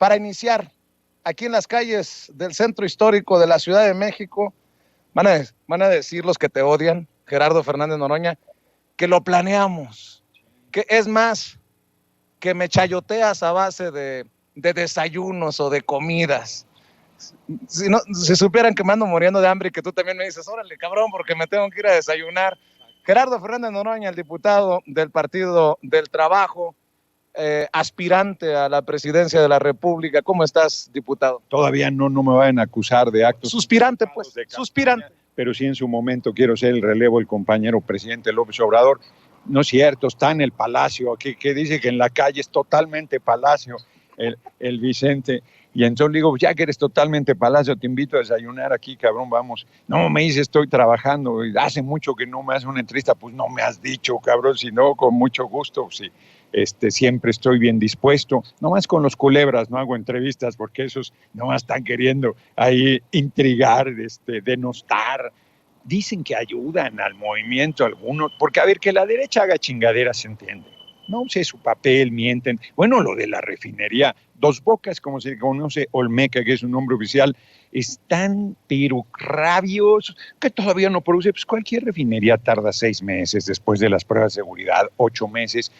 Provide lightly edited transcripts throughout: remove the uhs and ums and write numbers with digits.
para iniciar, aquí en las calles del centro histórico de la Ciudad de México, van a decir los que te odian, Gerardo Fernández Noroña, que lo planeamos, que es más, que me chayoteas a base de desayunos o de comidas. Si supieran que me ando muriendo de hambre y que tú también me dices, órale, cabrón, porque me tengo que ir a desayunar. Gerardo Fernández Noroña, el diputado del Partido del Trabajo, aspirante a la presidencia de la República. ¿Cómo estás, diputado? Todavía no me vayan a acusar de actos. Suspirante, pues, suspirante. Pero sí en su momento quiero ser el relevo del compañero presidente López Obrador. No es cierto, está en el Palacio, aquí que dice que en la calle es totalmente Palacio, el Vicente. Y entonces le digo, ya que eres totalmente Palacio, te invito a desayunar aquí, cabrón, vamos. No, me dice, estoy trabajando, y hace mucho que no me haces una entrevista. Pues no me has dicho, cabrón, si no, con mucho gusto, sí. Siempre estoy bien dispuesto, nomás con los culebras no hago entrevistas porque esos nomás están queriendo ahí intrigar, denostar. Dicen que ayudan al movimiento algunos, porque a ver, que la derecha haga chingaderas se entiende. No sé su papel, mienten. Bueno, lo de la refinería, Dos Bocas, como se conoce, Olmeca, que es un nombre oficial, están pero rabiosos, que todavía no produce. Pues cualquier refinería tarda 6 meses después de las pruebas de seguridad, 8 meses.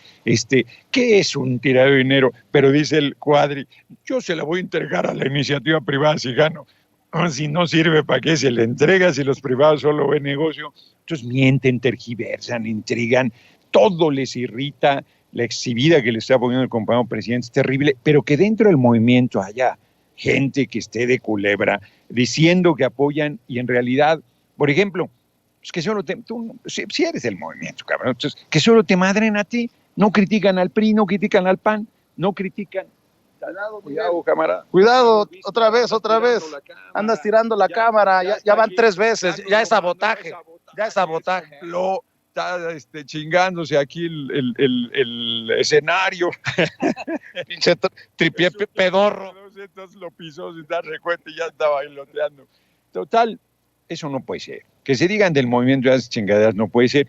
¿Qué es un tiradero de dinero? Pero dice el Cuadri, yo se la voy a entregar a la iniciativa privada si gano. Si no sirve, ¿para qué se le entrega si los privados solo ven negocio? Entonces mienten, tergiversan, intrigan, todo les irrita. La exhibida que le está poniendo el compañero presidente es terrible, pero que dentro del movimiento haya gente que esté de culebra diciendo que apoyan y en realidad, por ejemplo, pues que solo tú si eres del movimiento, cabrón, entonces que solo te madren a ti, no critican al PRI, no critican al PAN, no critican. Cuidado, camarada. Cuidado, otra vez. Andas tirando la cámara, ya van 3 veces, ya es sabotaje. Ya es sabotaje. Está chingándose aquí el escenario. Pinche tripié pedorro. Entonces lo pisó sin darse cuenta y ya estaba bailoteando. Total, eso no puede ser. Que se digan del movimiento de esas chingaderas no puede ser.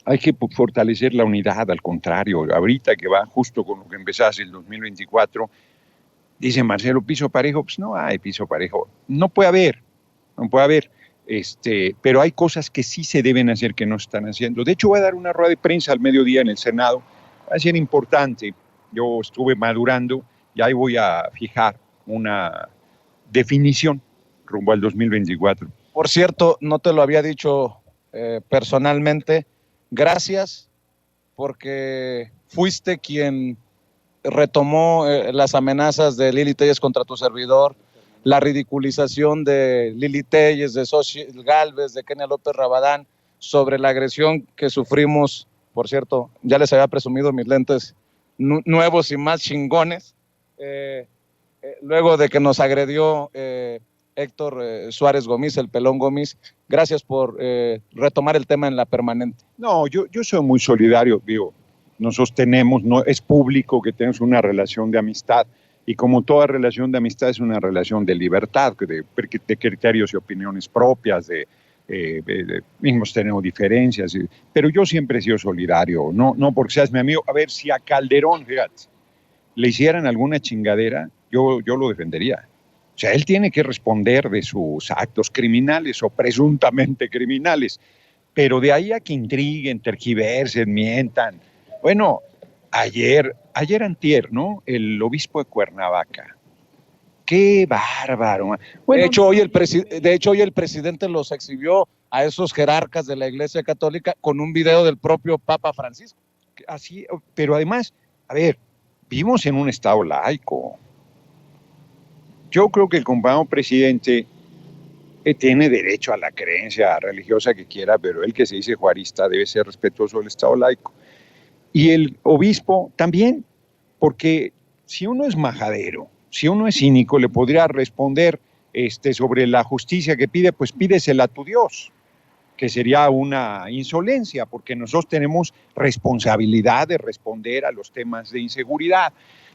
Hay que fortalecer la unidad, al contrario. Ahorita que va justo con lo que empezaste el 2024, dice Marcelo, piso parejo. Pues no hay piso parejo. No puede haber. Pero hay cosas que sí se deben hacer que no se están haciendo. De hecho, voy a dar una rueda de prensa al mediodía en el Senado. Va a ser importante. Yo estuve madurando y ahí voy a fijar una definición rumbo al 2024. Por cierto, no te lo había dicho personalmente, gracias porque fuiste quien retomó las amenazas de Lili Téllez contra tu servidor, la ridiculización de Lili Téllez, de Xochitl Gálvez, de Kenia López Rabadán, sobre la agresión que sufrimos. Por cierto, ya les había presumido mis lentes nuevos y más chingones, luego de que nos agredió Héctor Suárez Gómez, el Pelón Gómez. Gracias por retomar el tema en la permanente. No, yo soy muy solidario, digo, nos sostenemos, no, es público que tenemos una relación de amistad. Y como toda relación de amistad es una relación de libertad, de criterios y opiniones propias, mismos tenemos diferencias, pero yo siempre he sido solidario, no porque seas mi amigo. A ver, si a Calderón, fíjate, le hicieran alguna chingadera, yo lo defendería. O sea, él tiene que responder de sus actos criminales o presuntamente criminales, pero de ahí a que intriguen, tergiversen, mientan. Bueno, ayer antier, ¿no? El obispo de Cuernavaca. ¡Qué bárbaro! Bueno, de hecho, hoy el presidente los exhibió a esos jerarcas de la Iglesia Católica con un video del propio Papa Francisco. Así, pero además, a ver, vivimos en un estado laico. Yo creo que el compañero presidente tiene derecho a la creencia religiosa que quiera, pero él, que se dice juarista, debe ser respetuoso del estado laico. Y el obispo también, porque si uno es majadero, si uno es cínico, le podría responder sobre la justicia que pide, pues pídesela a tu Dios, que sería una insolencia, porque nosotros tenemos responsabilidad de responder a los temas de inseguridad.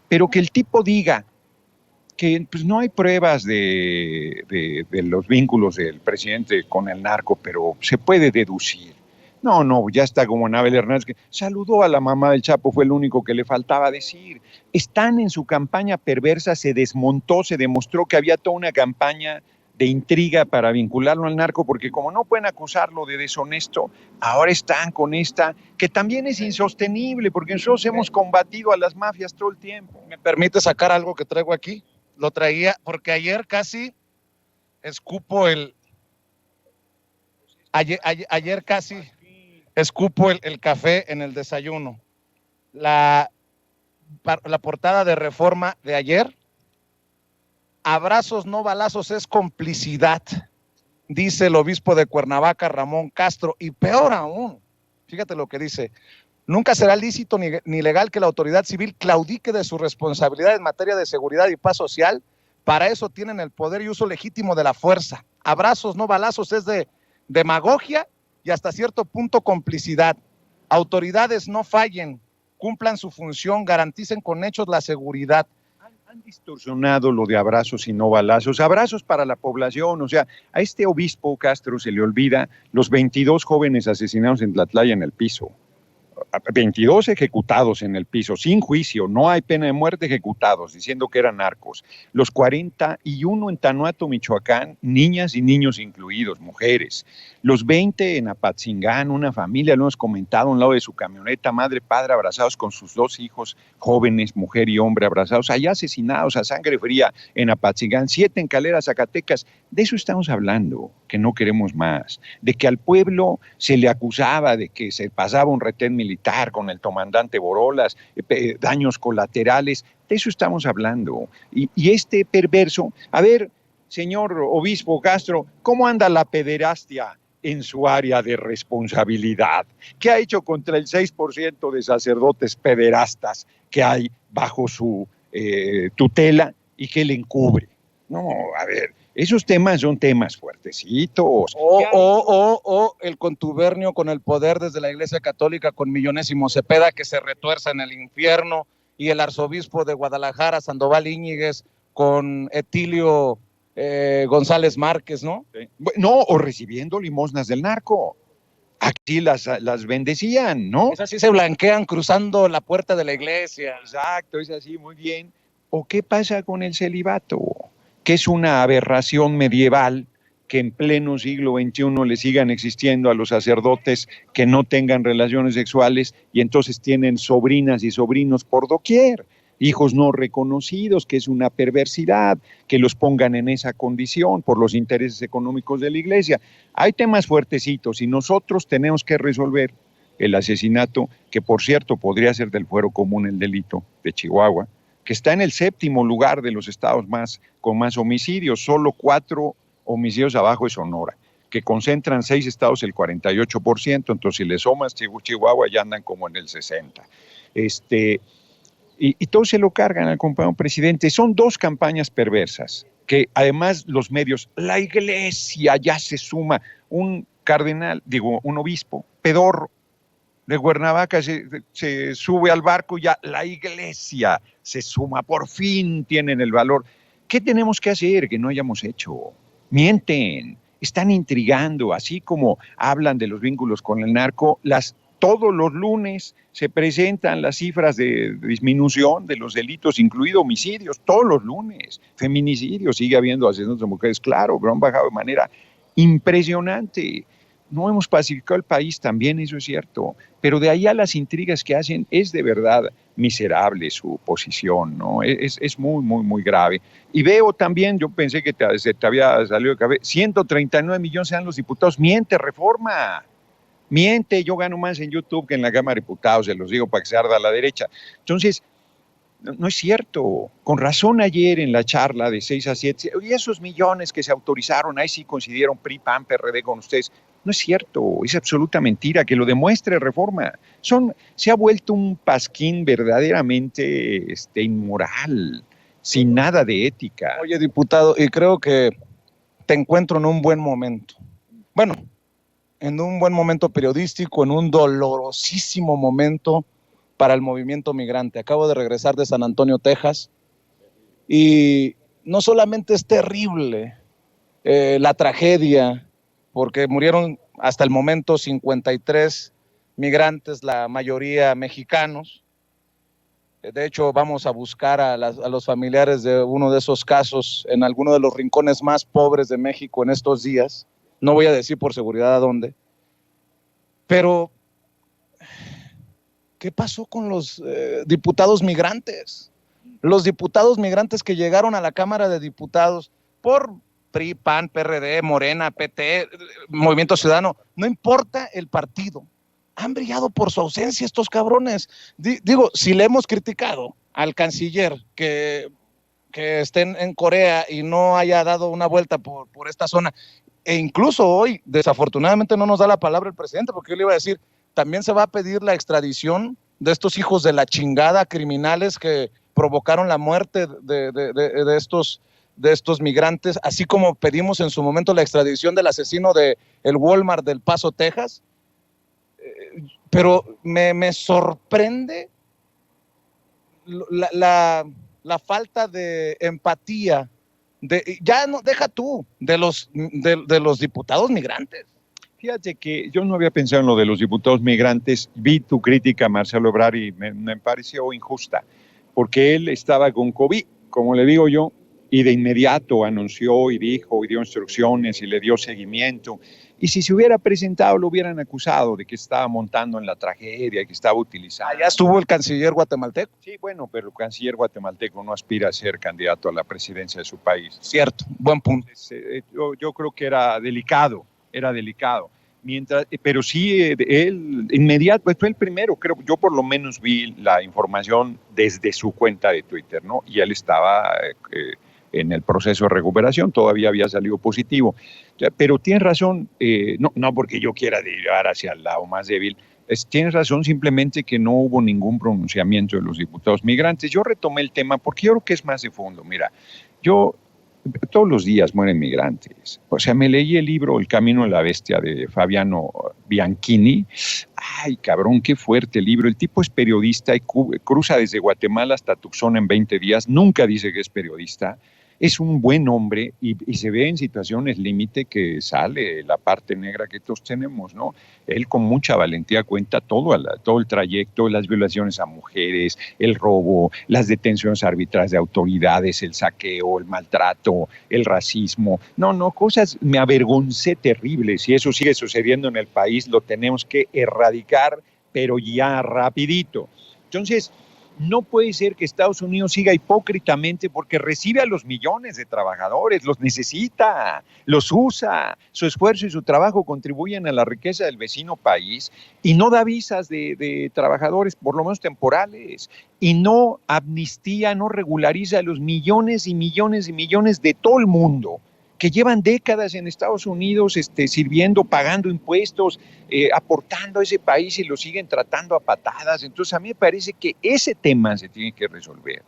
Pero que el tipo diga que pues, no hay pruebas de los vínculos del presidente con el narco, pero se puede deducir. No, ya está como Anabel Hernández, que saludó a la mamá del Chapo, fue lo único que le faltaba decir. Están en su campaña perversa, se desmontó, se demostró que había toda una campaña de intriga para vincularlo al narco, porque como no pueden acusarlo de deshonesto, ahora están con esta, que también es insostenible, porque nosotros hemos combatido a las mafias todo el tiempo. ¿Me permite sacar algo que traigo aquí? Lo traía porque ayer casi escupo ayer casi escupo el café en el desayuno. La portada de Reforma de ayer: abrazos no balazos es complicidad, dice el obispo de Cuernavaca, Ramón Castro. Y peor aún, fíjate lo que dice: nunca será lícito ni legal que la autoridad civil claudique de su responsabilidad en materia de seguridad y paz social. Para eso tienen el poder y uso legítimo de la fuerza. Abrazos no balazos es de demagogia y hasta cierto punto complicidad. Autoridades no fallen, cumplan su función, garanticen con hechos la seguridad. Han distorsionado lo de abrazos y no balazos, abrazos para la población. O sea, a este obispo Castro se le olvida los 22 jóvenes asesinados en Tlatlaya en el piso. 22 ejecutados en el piso, sin juicio, no hay pena de muerte, ejecutados, diciendo que eran narcos. Los 41 en Tanuato, Michoacán, niñas y niños incluidos, mujeres. Los 20 en Apatzingán, una familia, lo hemos comentado, a un lado de su camioneta, madre, padre, abrazados con sus 2 hijos jóvenes, mujer y hombre, abrazados, allá asesinados a sangre fría en Apatzingán. 7 en Calera, Zacatecas. De eso estamos hablando, que no queremos más. De que al pueblo se le acusaba de que se pasaba un retén militar con el comandante Borolas, daños colaterales, de eso estamos hablando. Y este perverso, a ver, señor obispo Castro, ¿cómo anda la pederastia en su área de responsabilidad? ¿Qué ha hecho contra el 6% de sacerdotes pederastas que hay bajo su tutela y que le encubre? No, a ver, esos temas son temas fuertecitos. O el contubernio con el poder desde la Iglesia Católica con Millonésimo Cepeda, que se retuerza en el infierno, y el arzobispo de Guadalajara, Sandoval Íñiguez, con Etilio González Márquez, ¿no? Sí. No, o recibiendo limosnas del narco. Aquí las bendecían, ¿no? Esas sí se blanquean cruzando la puerta de la iglesia. Exacto, es así, muy bien. ¿O qué pasa con el celibato? Que es una aberración medieval que en pleno siglo XXI le sigan existiendo a los sacerdotes que no tengan relaciones sexuales y entonces tienen sobrinas y sobrinos por doquier, hijos no reconocidos, que es una perversidad, que los pongan en esa condición por los intereses económicos de la iglesia. Hay temas fuertecitos y nosotros tenemos que resolver el asesinato, que por cierto podría ser del fuero común el delito de Chihuahua, que está en el 7º lugar de los estados con más homicidios, solo 4 homicidios abajo de Sonora, que concentran 6 estados el 48%, entonces si le sumas Chihuahua ya andan como en el 60%. Y todos se lo cargan al compañero presidente. Son 2 campañas perversas, que además los medios, la iglesia ya se suma, un obispo, pedorro, de Cuernavaca se sube al barco, ya la iglesia se suma, por fin tienen el valor. ¿Qué tenemos que hacer que no hayamos hecho? Mienten, están intrigando, así como hablan de los vínculos con el narco, todos los lunes se presentan las cifras de disminución de los delitos, incluidos homicidios, todos los lunes, feminicidios, sigue habiendo asesinatos de mujeres, claro, pero han bajado de manera impresionante. No hemos pacificado el país, también eso es cierto, pero de ahí a las intrigas que hacen es de verdad miserable su posición, ¿no? Es muy, muy, muy grave. Y veo también, yo pensé que se te había salido de cabeza, 139 millones sean los diputados, miente Reforma, miente, yo gano más en YouTube que en la Cámara de Diputados, se los digo para que se arda a la derecha. Entonces, no es cierto. Con razón ayer en la charla de 6 a 7, y esos millones que se autorizaron, ahí sí coincidieron PRI, PAN, PRD con ustedes. No es cierto, es absoluta mentira, que lo demuestre Reforma. Se ha vuelto un pasquín verdaderamente inmoral, sin nada de ética. Oye, diputado, y creo que te encuentro en un buen momento. Bueno, en un buen momento periodístico, en un dolorosísimo momento para el movimiento migrante. Acabo de regresar de San Antonio, Texas, y no solamente es terrible la tragedia, porque murieron hasta el momento 53 migrantes, la mayoría mexicanos. De hecho, vamos a buscar a los familiares de uno de esos casos en alguno de los rincones más pobres de México en estos días. No voy a decir por seguridad a dónde. Pero, ¿qué pasó con los diputados migrantes? Los diputados migrantes que llegaron a la Cámara de Diputados por PRI, PAN, PRD, Morena, PT, Movimiento Ciudadano, no importa el partido. Han brillado por su ausencia estos cabrones. Digo, si le hemos criticado al canciller que esté en Corea y no haya dado una vuelta por esta zona, e incluso hoy, desafortunadamente, no nos da la palabra el presidente, porque yo le iba a decir, también se va a pedir la extradición de estos hijos de la chingada, criminales que provocaron la muerte de estos migrantes, así como pedimos en su momento la extradición del asesino del Walmart del Paso, Texas. Pero me sorprende la falta de empatía, ya no, deja tú, de los diputados migrantes. Fíjate que yo no había pensado en lo de los diputados migrantes. Vi tu crítica, Marcelo Ebrard, y me pareció injusta, porque él estaba con COVID, como le digo yo, y de inmediato anunció y dijo y dio instrucciones y le dio seguimiento. Y si se hubiera presentado, lo hubieran acusado de que estaba montando en la tragedia, que estaba utilizando. Allá estuvo el canciller guatemalteco. Sí, bueno, pero el canciller guatemalteco no aspira a ser candidato a la presidencia de su país. Cierto, buen punto. Entonces, yo creo que era delicado. Pero sí, él inmediato, pues fue el primero, creo, yo por lo menos vi la información desde su cuenta de Twitter, ¿no? Y él estaba en el proceso de recuperación, todavía había salido positivo. Pero tienes razón, no porque yo quiera llegar hacia el lado más débil, tienes razón simplemente que no hubo ningún pronunciamiento de los diputados migrantes. Yo retomé el tema porque yo creo que es más de fondo. Mira, todos los días mueren migrantes. O sea, me leí el libro El Camino de la Bestia de Fabiano Bianchini. Ay, cabrón, qué fuerte el libro. El tipo es periodista y cruza desde Guatemala hasta Tucson en 20 días. Nunca dice que es periodista. Es un buen hombre y se ve en situaciones límite que sale la parte negra que todos tenemos, ¿no? Él con mucha valentía cuenta todo el trayecto, las violaciones a mujeres, el robo, las detenciones arbitrarias de autoridades, el saqueo, el maltrato, el racismo. No, cosas, me avergoncé terrible. Si eso sigue sucediendo en el país, lo tenemos que erradicar, pero ya rapidito. Entonces, no puede ser que Estados Unidos siga hipócritamente porque recibe a los millones de trabajadores, los necesita, los usa, su esfuerzo y su trabajo contribuyen a la riqueza del vecino país y no da visas de trabajadores, por lo menos temporales, y no amnistía, no regulariza a los millones y millones y millones de todo el mundo que llevan décadas en Estados Unidos sirviendo, pagando impuestos, aportando a ese país y lo siguen tratando a patadas. Entonces a mí me parece que ese tema se tiene que resolver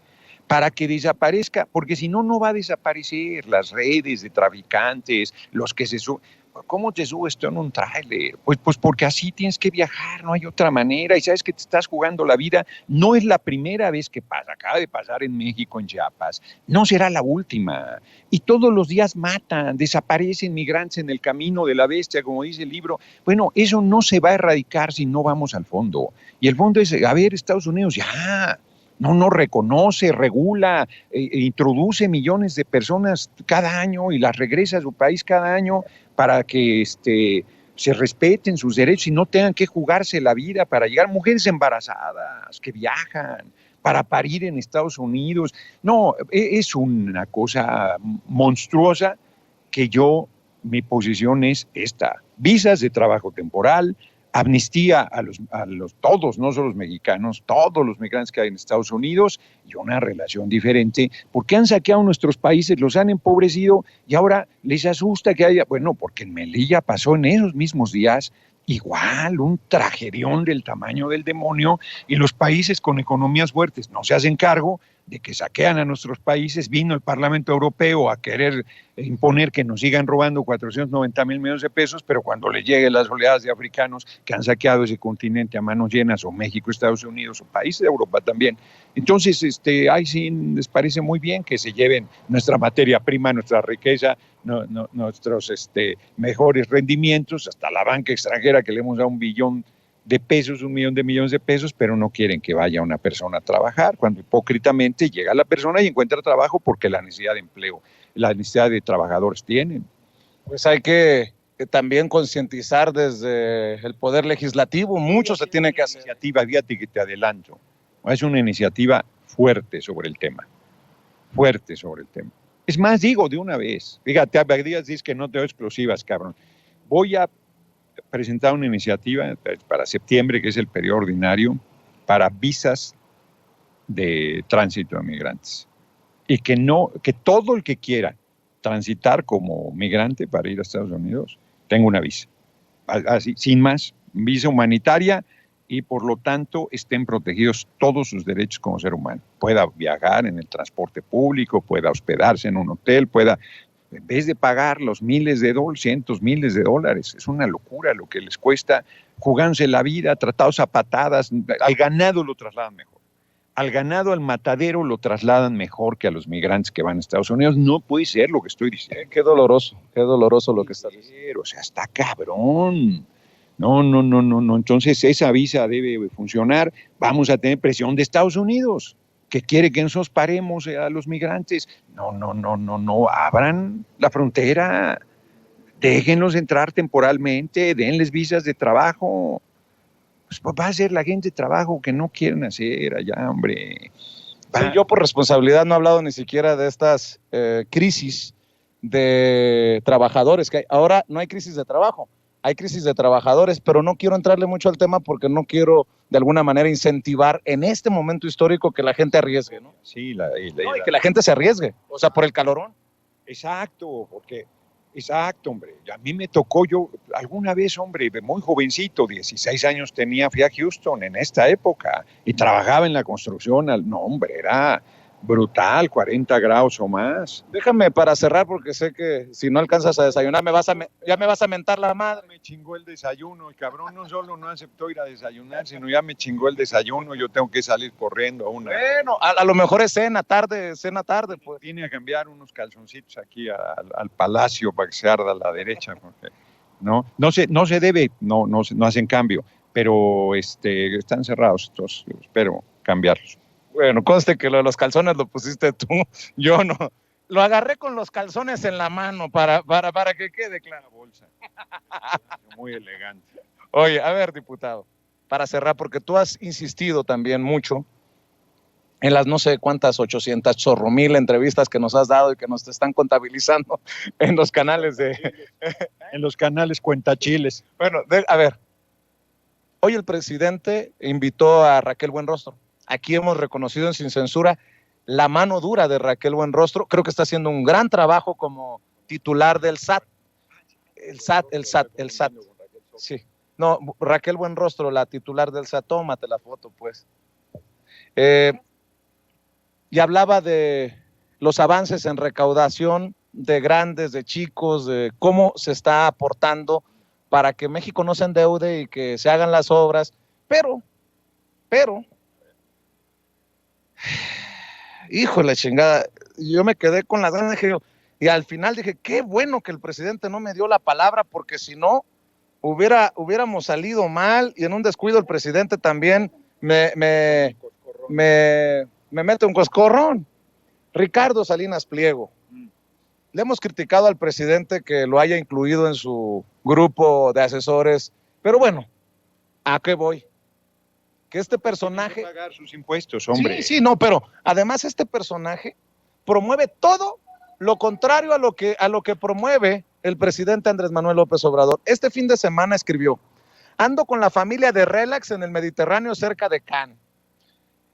para que desaparezca, porque si no, no va a desaparecer las redes de traficantes, los que se suben. ¿Cómo te subes tú en un tráiler? Pues porque así tienes que viajar, no hay otra manera, y sabes que te estás jugando la vida. No es la primera vez que pasa, acaba de pasar en México, en Chiapas, no será la última. Y todos los días matan, desaparecen migrantes en el camino de la bestia, como dice el libro. Bueno, eso no se va a erradicar si no vamos al fondo. Y el fondo es, a ver, Estados Unidos, ya, no reconoce, regula, introduce millones de personas cada año y las regresa a su país cada año para que se respeten sus derechos y no tengan que jugarse la vida para llegar. Mujeres embarazadas que viajan para parir en Estados Unidos. No, es una cosa monstruosa que mi posición es esta: visas de trabajo temporal, amnistía a todos, no solo los mexicanos, todos los migrantes que hay en Estados Unidos, y una relación diferente, porque han saqueado nuestros países, los han empobrecido y ahora les asusta que haya, bueno, porque en Melilla pasó en esos mismos días igual un tragedión del tamaño del demonio y los países con economías fuertes no se hacen cargo, de que saquean a nuestros países, vino el Parlamento Europeo a querer imponer que nos sigan robando 490 mil millones de pesos, pero cuando les lleguen las oleadas de africanos que han saqueado ese continente a manos llenas, o México, Estados Unidos, o países de Europa también, entonces ahí sí les parece muy bien que se lleven nuestra materia prima, nuestra riqueza, nuestros mejores rendimientos, hasta la banca extranjera que le hemos dado 1 billón de pesos, 1 millón de millones de pesos, pero no quieren que vaya una persona a trabajar, cuando hipócritamente llega la persona y encuentra trabajo porque la necesidad de empleo, la necesidad de trabajadores tienen. Pues hay que también concientizar desde el Poder Legislativo, mucho se tiene que hacer. Iniciativa, fíjate que te adelanto, es una iniciativa fuerte sobre el tema, fuerte sobre el tema. Es más, digo de una vez, fíjate, dices que no te doy exclusivas, cabrón. Voy a presentar una iniciativa para septiembre, que es el periodo ordinario, para visas de tránsito de migrantes. Y que todo el que quiera transitar como migrante para ir a Estados Unidos tenga una visa. Así, sin más, visa humanitaria, y por lo tanto estén protegidos todos sus derechos como ser humano. Pueda viajar en el transporte público, pueda hospedarse en un hotel, pueda, en vez de pagar los cientos miles de dólares, es una locura lo que les cuesta, jugándose la vida, tratados a patadas. Al ganado lo trasladan mejor. Al ganado, al matadero lo trasladan mejor que a los migrantes que van a Estados Unidos. No puede ser lo que estoy diciendo. Qué doloroso lo que está diciendo. O sea, está cabrón. No. Entonces esa visa debe funcionar. Vamos a tener presión de Estados Unidos, que quiere que nosotros paremos a los migrantes. No, abran la frontera, déjenlos entrar temporalmente, denles visas de trabajo. Pues va a ser la gente de trabajo que no quieren hacer allá, hombre. Sí, yo por responsabilidad no he hablado ni siquiera de estas crisis de trabajadores que hay. Ahora no hay crisis de trabajo, hay crisis de trabajadores, pero no quiero entrarle mucho al tema porque no quiero de alguna manera incentivar en este momento histórico que la gente arriesgue, ¿no? Sí, y que la gente se arriesgue, o sea, por el calorón. Exacto, hombre. A mí me tocó, yo alguna vez, hombre, muy jovencito, 16 años tenía, fui a Houston en esta época y trabajaba en la construcción. No, hombre, era brutal, 40 grados o más. Déjame para cerrar porque sé que si no alcanzas a desayunar ya me vas a mentar la madre. Me chingó el desayuno, el cabrón no solo no aceptó ir a desayunar, sino ya me chingó el desayuno, yo tengo que salir corriendo a una. Bueno, a lo mejor es cena tarde, pues. Vine a cambiar unos calzoncitos aquí al palacio para que se arda a la derecha, porque no se debe, no hacen cambio, pero están cerrados, entonces espero cambiarlos. Bueno, conste que lo de los calzones lo pusiste tú, yo no. Lo agarré con los calzones en la mano para que quede claro. Bolsa. Muy elegante. Oye, a ver, diputado, para cerrar, porque tú has insistido también mucho en las no sé cuántas 800 chorromil entrevistas que nos has dado y que nos te están contabilizando en los canales en los canales cuentachiles. Bueno, a ver, hoy el presidente invitó a Raquel Buenrostro. Aquí hemos reconocido en Sin Censura la mano dura de Raquel Buenrostro. Creo que está haciendo un gran trabajo como titular del SAT. El SAT. Sí. No, Raquel Buenrostro, la titular del SAT. Tómate la foto, pues. Y hablaba de los avances en recaudación de grandes, de chicos, de cómo se está aportando para que México no se endeude y que se hagan las obras. Pero, híjole, chingada, yo me quedé con las ganas, y al final dije, qué bueno que el presidente no me dio la palabra, porque si no, hubiéramos salido mal, y en un descuido el presidente también me mete un coscorrón. Ricardo Salinas Pliego. Le hemos criticado al presidente que lo haya incluido en su grupo de asesores, pero bueno, ¿a qué voy? Que este personaje... Tiene que pagar sus impuestos, hombre. Sí, no, pero además este personaje promueve todo lo contrario a lo que promueve el presidente Andrés Manuel López Obrador. Este fin de semana escribió: ando con la familia de relax en el Mediterráneo cerca de Cannes.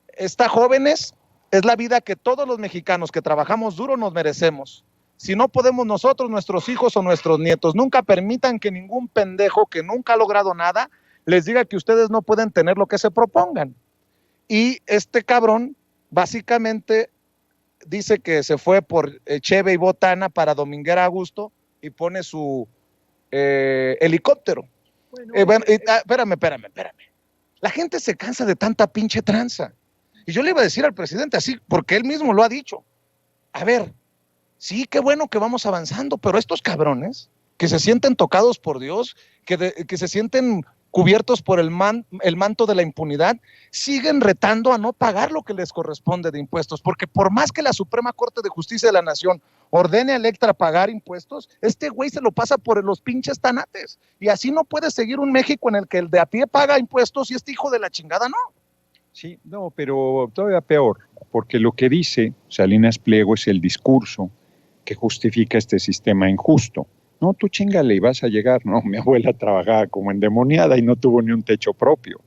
Está jóvenes, es la vida que todos los mexicanos que trabajamos duro nos merecemos. Si no podemos nosotros, nuestros hijos o nuestros nietos, nunca permitan que ningún pendejo que nunca ha logrado nada les diga que ustedes no pueden tener lo que se propongan. Y este cabrón básicamente dice que se fue por cheve y botana para dominguear a gusto y pone su helicóptero. Bueno, espérame. La gente se cansa de tanta pinche tranza. Y yo le iba a decir al presidente así, porque él mismo lo ha dicho. A ver, sí, qué bueno que vamos avanzando, pero estos cabrones que se sienten tocados por Dios, que se sienten cubiertos por el manto de la impunidad, siguen retando a no pagar lo que les corresponde de impuestos, porque por más que la Suprema Corte de Justicia de la Nación ordene a Electra pagar impuestos, este güey se lo pasa por los pinches tanates, y así no puede seguir un México en el que el de a pie paga impuestos y este hijo de la chingada no. Sí, no, pero todavía peor, porque lo que dice Salinas Pliego es el discurso que justifica este sistema injusto. No, tú chingale y vas a llegar. No, mi abuela trabajaba como endemoniada y no tuvo ni un techo propio.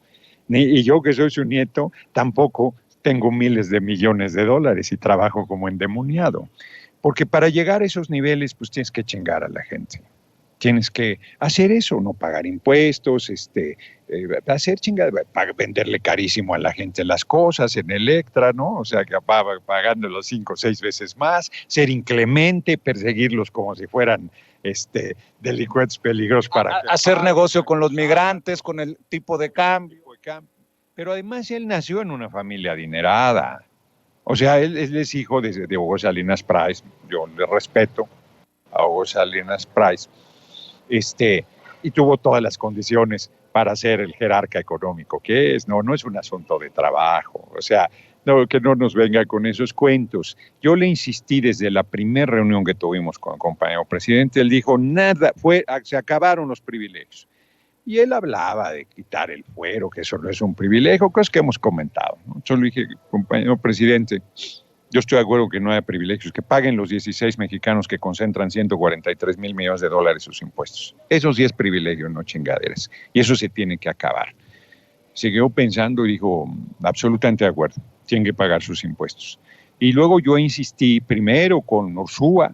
Y yo, que soy su nieto, tampoco tengo miles de millones de dólares y trabajo como endemoniado. Porque para llegar a esos niveles, pues tienes que chingar a la gente. Tienes que hacer eso, no pagar impuestos, hacer chingada, venderle carísimo a la gente las cosas en Electra, ¿no? O sea, que pagándolos 5 o 6 veces más, ser inclemente, perseguirlos como si fueran delincuentes peligrosos para hacer negocio con los migrantes, con el tipo de cambio. Pero además él nació en una familia adinerada. O sea, él es hijo de Hugo Salinas Price. Yo le respeto a Hugo Salinas Price. Y tuvo todas las condiciones para ser el jerarca económico que es. No es un asunto de trabajo. O sea, no, que no nos venga con esos cuentos. Yo le insistí desde la primera reunión que tuvimos con el compañero presidente. Él dijo, nada, se acabaron los privilegios. Y él hablaba de quitar el fuero, que eso no es un privilegio, cosas que hemos comentado, ¿no? Yo le dije, compañero presidente, yo estoy de acuerdo que no haya privilegios, que paguen los 16 mexicanos que concentran 143 mil millones de dólares sus impuestos. Eso sí es privilegio, no chingaderas. Y eso se tiene que acabar. Siguió pensando y dijo, absolutamente de acuerdo, tienen que pagar sus impuestos. Y luego yo insistí primero con Ursúa,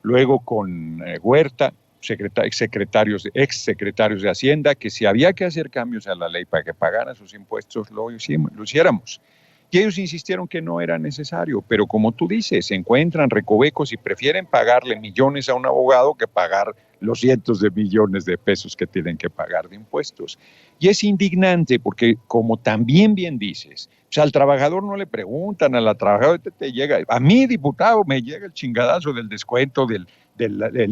luego con Huerta, ex secretarios de Hacienda, que si había que hacer cambios a la ley para que pagaran sus impuestos, lo hiciéramos. Y ellos insistieron que no era necesario, pero como tú dices, se encuentran recovecos y prefieren pagarle millones a un abogado que pagar los cientos de millones de pesos que tienen que pagar de impuestos. Y es indignante porque, como también bien dices, o sea, al trabajador no le preguntan, a la trabajadora te llega, a mí, diputado, me llega el chingadazo del descuento del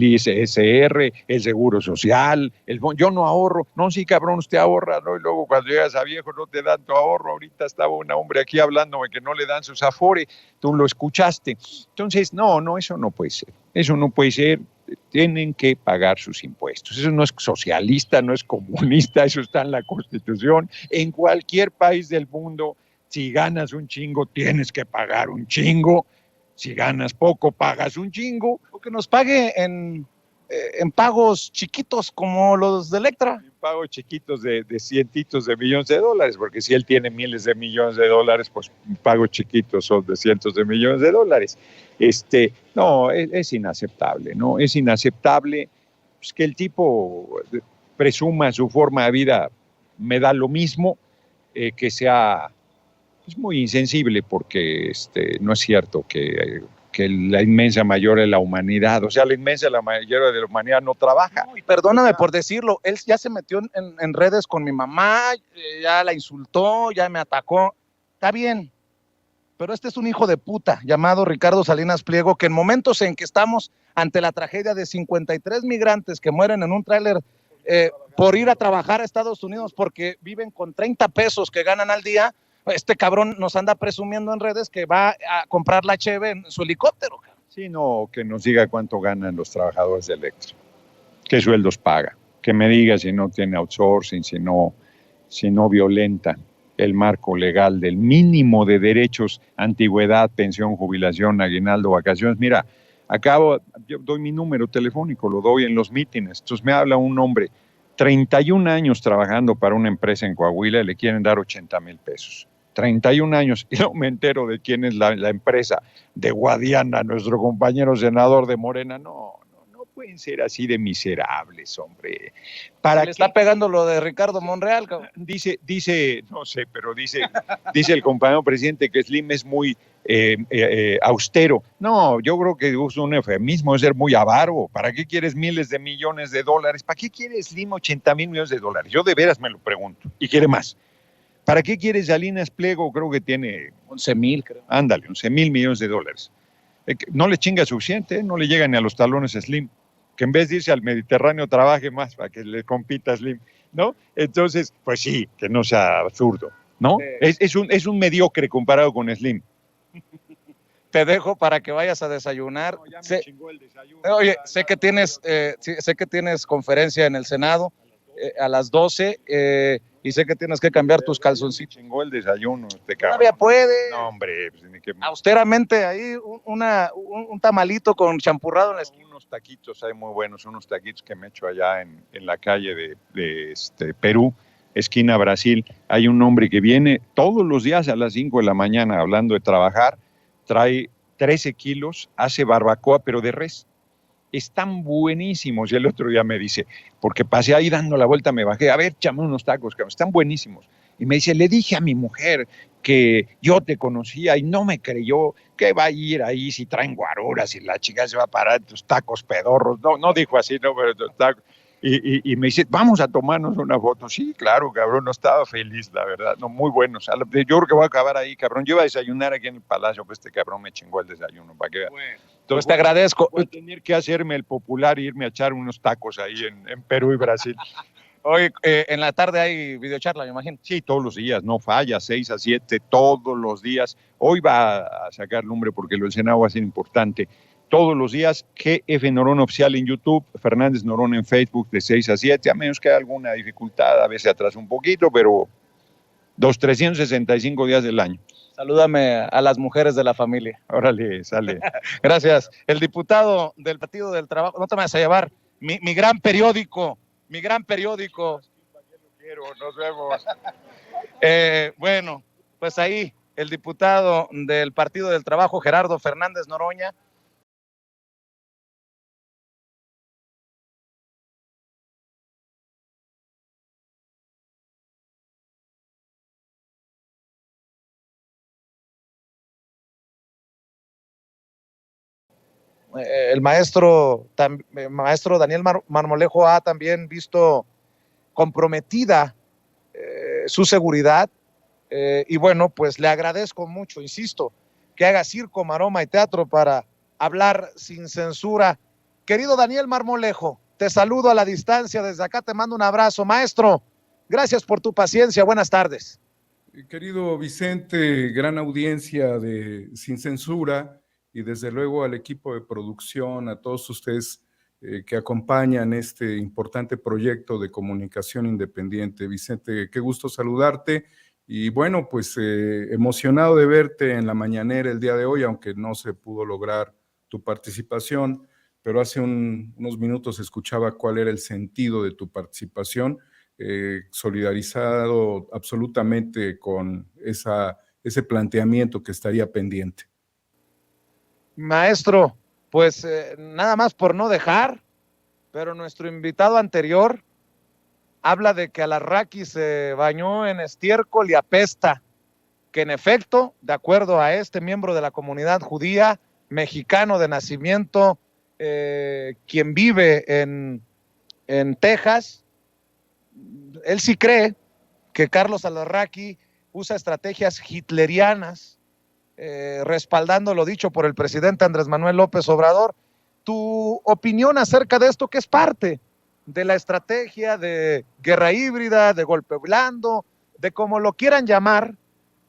ISR, el seguro social, yo no ahorro. No, sí, cabrón, usted ahorra, ¿no? Y luego cuando llegas a viejo no te dan tu ahorro. Ahorita estaba un hombre aquí hablándome que no le dan sus afores, tú lo escuchaste. Entonces, no, eso no puede ser. Eso no puede ser. Tienen que pagar sus impuestos. Eso no es socialista, no es comunista, eso está en la Constitución. En cualquier país del mundo, si ganas un chingo, tienes que pagar un chingo. Si ganas poco, pagas un chingo. O que nos pague en pagos chiquitos como los de Electra. En pagos chiquitos de cientitos de millones de dólares, porque si él tiene miles de millones de dólares, pues pagos chiquitos son de cientos de millones de dólares. No, es inaceptable, ¿no? Es inaceptable pues, que el tipo presuma su forma de vida, me da lo mismo, que sea es muy insensible porque no es cierto que la inmensa mayoría de la humanidad, o sea, la mayoría de la humanidad no trabaja. No, y perdóname por decirlo, él ya se metió en redes con mi mamá, ya la insultó, ya me atacó. Está bien, pero este es un hijo de puta llamado Ricardo Salinas Pliego, que en momentos en que estamos ante la tragedia de 53 migrantes que mueren en un tráiler por ir a trabajar a Estados Unidos porque viven con 30 pesos que ganan al día, este cabrón nos anda presumiendo en redes que va a comprar la cheve en su helicóptero. Sí, no, que nos diga cuánto ganan los trabajadores de Electra, qué sueldos paga, que me diga si no tiene outsourcing, si no violenta el marco legal del mínimo de derechos, antigüedad, pensión, jubilación, aguinaldo, vacaciones. Mira, yo doy mi número telefónico, lo doy en los mítines. Entonces me habla un hombre, 31 años trabajando para una empresa en Coahuila, le quieren dar 80,000 pesos. 31 años, y no me entero de quién es la empresa de Guadiana, nuestro compañero senador de Morena. No pueden ser así de miserables, hombre. ¿Para qué? Está pegando lo de Ricardo Monreal, cabrón. Dice, no sé, pero dice el compañero presidente que Slim es muy austero. No, yo creo que es un eufemismo, es ser muy avaro. ¿Para qué quieres miles de millones de dólares? ¿Para qué quieres Slim 80,000 millones de dólares? Yo de veras me lo pregunto. Y quiere más. ¿Para qué quieres Salinas Pliego? Creo que tiene 11,000, creo. Ándale, 11,000 millones de dólares. No le chinga suficiente, no le llegan ni a los talones a Slim. Que en vez de irse al Mediterráneo trabaje más para que le compita a Slim, ¿no? Entonces, pues sí, que no sea absurdo, ¿no? Es un mediocre comparado con Slim. Te dejo para que vayas a desayunar. No, ya me chingó el desayuno. Oye, sé que tienes conferencia en el Senado a las 12 y sé que tienes que cambiar tus calzoncitos. Me chingó el desayuno este cabrón. Todavía puede. No, hombre. Pues, ni que... Austeramente ahí un tamalito con champurrado en la esquina. Unos taquitos hay muy buenos, unos taquitos que me echo allá en la calle de Perú, esquina Brasil. Hay un hombre que viene todos los días a las 5 de la mañana hablando de trabajar, trae 13 kilos, hace barbacoa, pero de res. Están buenísimos. Y el otro día me dice, porque pasé ahí dando la vuelta, me bajé, a ver, échame unos tacos, cabrón, están buenísimos. Y me dice, le dije a mi mujer que yo te conocía y no me creyó, que va a ir ahí si traen guaruras y la chica se va a parar tus tacos pedorros. No dijo así, no, pero tus tacos. Y me dice, vamos a tomarnos una foto. Sí, claro, cabrón, no estaba feliz, la verdad. No, muy buenos. Yo creo que voy a acabar ahí, cabrón. Yo iba a desayunar aquí en el Palacio, pues este cabrón me chingó el desayuno, para que vean. Bueno, entonces te agradezco. Voy a tener que hacerme el popular e irme a echar unos tacos ahí en Perú y Brasil. Hoy en la tarde hay videocharla, me imagino. Sí, todos los días, no falla, 6 a 7, todos los días. Hoy va a sacar nombre porque lo del Senado va a ser importante. Todos los días, GF Norona Oficial en YouTube, Fernández Norona en Facebook de 6 a 7, a menos que haya alguna dificultad, a veces atrasa un poquito, pero 365 días del año. Salúdame a las mujeres de la familia. Órale, sale. Gracias. El diputado del Partido del Trabajo, no te me vas a llevar, mi gran periódico. Nos vemos. Bueno, pues ahí el diputado del Partido del Trabajo, Gerardo Fernández Noroña. El maestro Daniel Marmolejo ha también visto comprometida su seguridad y bueno, pues le agradezco mucho, insisto, que haga circo, maroma y teatro para hablar sin censura. Querido Daniel Marmolejo, te saludo a la distancia, desde acá te mando un abrazo. Maestro, gracias por tu paciencia, buenas tardes. Querido Vicente, gran audiencia de Sin Censura y desde luego al equipo de producción, a todos ustedes que acompañan este importante proyecto de comunicación independiente. Vicente, qué gusto saludarte y bueno, pues emocionado de verte en la mañanera el día de hoy, aunque no se pudo lograr tu participación, pero hace unos minutos escuchaba cuál era el sentido de tu participación, solidarizado absolutamente con ese planteamiento que estaría pendiente. Maestro, pues nada más por no dejar, pero nuestro invitado anterior habla de que Alarraqui se bañó en estiércol y apesta, que en efecto, de acuerdo a este miembro de la comunidad judía, mexicano de nacimiento, quien vive en Texas, él sí cree que Carlos Alarraqui usa estrategias hitlerianas, respaldando lo dicho por el presidente Andrés Manuel López Obrador. Tu opinión acerca de esto, que es parte de la estrategia de guerra híbrida, de golpe blando, de como lo quieran llamar,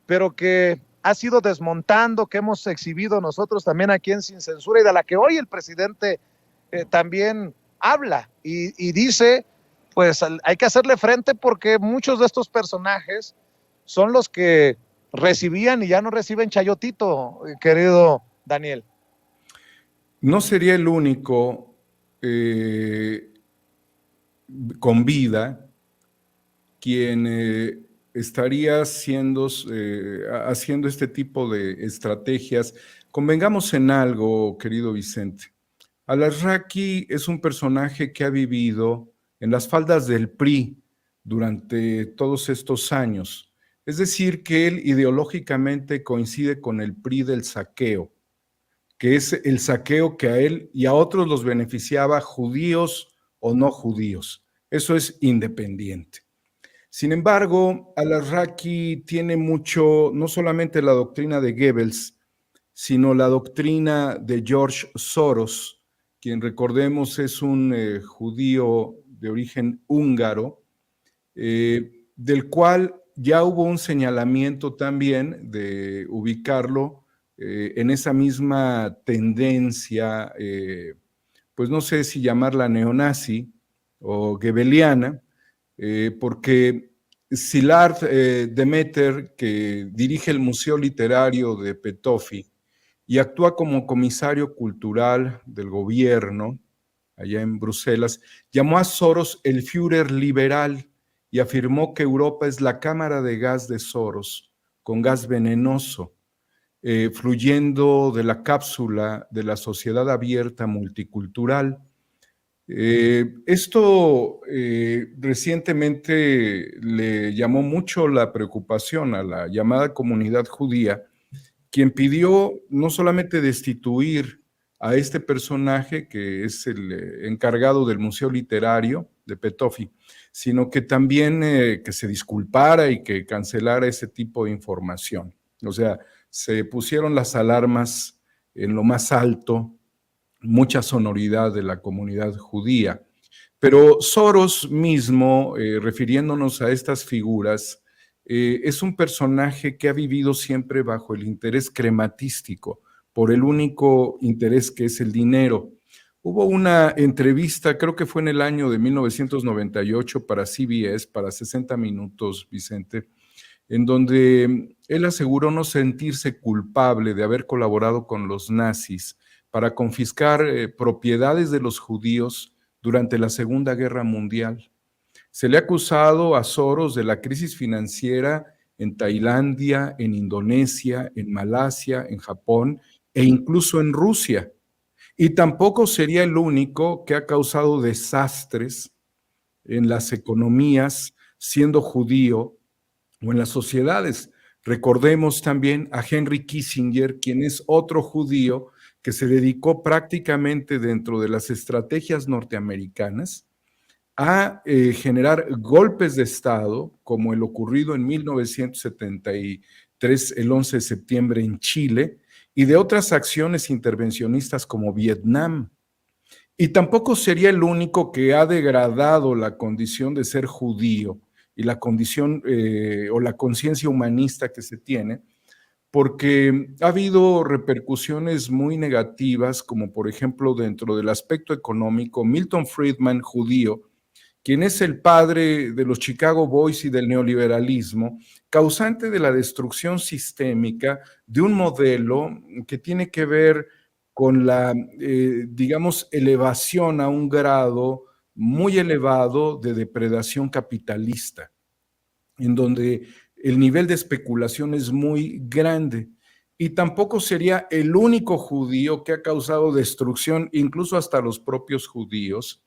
pero que ha sido desmontando, que hemos exhibido nosotros también aquí en Sin Censura y de la que hoy el presidente también habla y dice, pues hay que hacerle frente porque muchos de estos personajes son los que recibían y ya no reciben chayotito, querido Daniel. No sería el único con vida quien estaría haciendo este tipo de estrategias. Convengamos en algo, querido Vicente. Alarraqui es un personaje que ha vivido en las faldas del PRI durante todos estos años. Es decir, que él ideológicamente coincide con el PRI del saqueo, que es el saqueo que a él y a otros los beneficiaba, judíos o no judíos. Eso es independiente. Sin embargo, al-Azraqui tiene mucho, no solamente la doctrina de Goebbels, sino la doctrina de George Soros, quien recordemos es un judío de origen húngaro, del cual ya hubo un señalamiento también de ubicarlo en esa misma tendencia, pues no sé si llamarla neonazi o goebbeliana, porque Szilard Demeter, que dirige el Museo Literario de Petofi y actúa como comisario cultural del gobierno allá en Bruselas, llamó a Soros el Führer liberal y afirmó que Europa es la cámara de gas de Soros, con gas venenoso, fluyendo de la cápsula de la sociedad abierta multicultural. Esto recientemente le llamó mucho la preocupación a la llamada comunidad judía, quien pidió no solamente destituir a este personaje, que es el encargado del Museo Literario de Petofi, sino que también que se disculpara y que cancelara ese tipo de información. O sea, se pusieron las alarmas en lo más alto, mucha sonoridad de la comunidad judía. Pero Soros mismo, refiriéndonos a estas figuras, es un personaje que ha vivido siempre bajo el interés crematístico, por el único interés que es el dinero. Hubo una entrevista, creo que fue en el año de 1998 para CBS, para 60 minutos, Vicente, en donde él aseguró no sentirse culpable de haber colaborado con los nazis para confiscar propiedades de los judíos durante la Segunda Guerra Mundial. Se le ha acusado a Soros de la crisis financiera en Tailandia, en Indonesia, en Malasia, en Japón e incluso en Rusia. Y tampoco sería el único que ha causado desastres en las economías siendo judío o en las sociedades. Recordemos también a Henry Kissinger, quien es otro judío que se dedicó prácticamente dentro de las estrategias norteamericanas a generar golpes de Estado, como el ocurrido en 1973, el 11 de septiembre en Chile, y de otras acciones intervencionistas como Vietnam. Y tampoco sería el único que ha degradado la condición de ser judío y la condición o la conciencia humanista que se tiene, porque ha habido repercusiones muy negativas, como por ejemplo dentro del aspecto económico, Milton Friedman, judío, quien es el padre de los Chicago Boys y del neoliberalismo, causante de la destrucción sistémica de un modelo que tiene que ver con la, digamos, elevación a un grado muy elevado de depredación capitalista, en donde el nivel de especulación es muy grande. Y tampoco sería el único judío que ha causado destrucción, incluso hasta los propios judíos.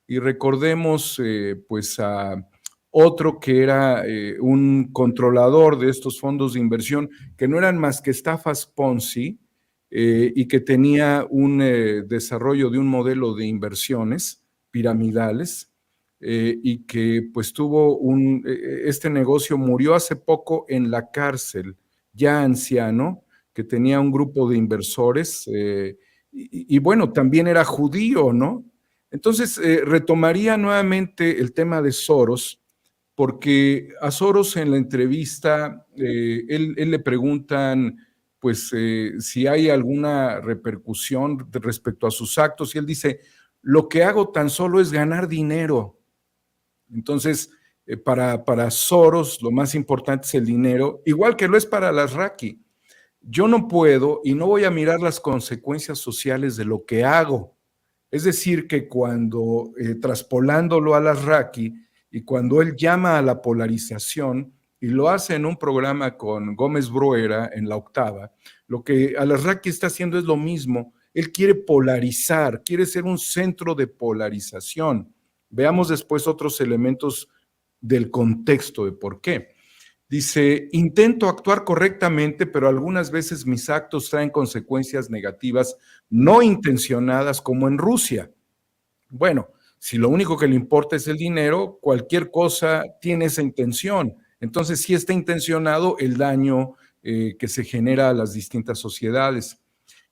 Y recordemos pues a otro que era un controlador de estos fondos de inversión, que no eran más que estafas Ponzi, y que tenía un desarrollo de un modelo de inversiones piramidales, y que pues tuvo este negocio, murió hace poco en la cárcel, ya anciano, que tenía un grupo de inversores, y bueno, también era judío, ¿no? Entonces, retomaría nuevamente el tema de Soros, porque a Soros en la entrevista, él le preguntan, pues, si hay alguna repercusión respecto a sus actos, y él dice, lo que hago tan solo es ganar dinero. Entonces, para Soros, lo más importante es el dinero, igual que lo es para al-Azraqui. Yo no puedo y no voy a mirar las consecuencias sociales de lo que hago. Es decir, que cuando, traspolándolo a al-Azraqui, y cuando él llama a la polarización, y lo hace en un programa con Gómez Bruera en La Octava, lo que al-Azraqui está haciendo es lo mismo. Él quiere polarizar, quiere ser un centro de polarización. Veamos después otros elementos del contexto de por qué. Dice, intento actuar correctamente, pero algunas veces mis actos traen consecuencias negativas no intencionadas, como en Rusia. Bueno, si lo único que le importa es el dinero, cualquier cosa tiene esa intención. Entonces, sí está intencionado el daño que se genera a las distintas sociedades.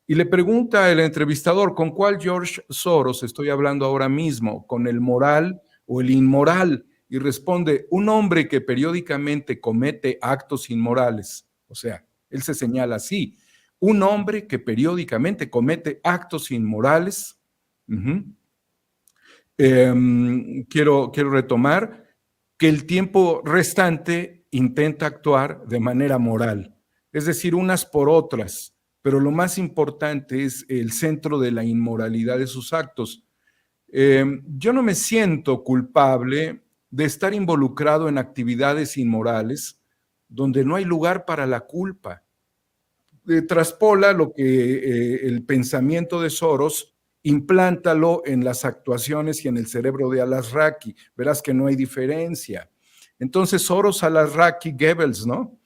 Y le pregunta el entrevistador, ¿con cuál George Soros estoy hablando ahora mismo? ¿Con el moral o el inmoral? Y responde, un hombre que periódicamente comete actos inmorales. O sea, él se señala así, un hombre que periódicamente comete actos inmorales. Quiero retomar que el tiempo restante intenta actuar de manera moral, es decir, unas por otras, pero lo más importante es el centro de la inmoralidad de sus actos. Yo no me siento culpable de estar involucrado en actividades inmorales donde no hay lugar para la culpa. Traspola lo que el pensamiento de Soros, implántalo en las actuaciones y en el cerebro de Al-Azraqui, verás que no hay diferencia. Entonces, Soros, Al-Azraqui, Goebbels, ¿no?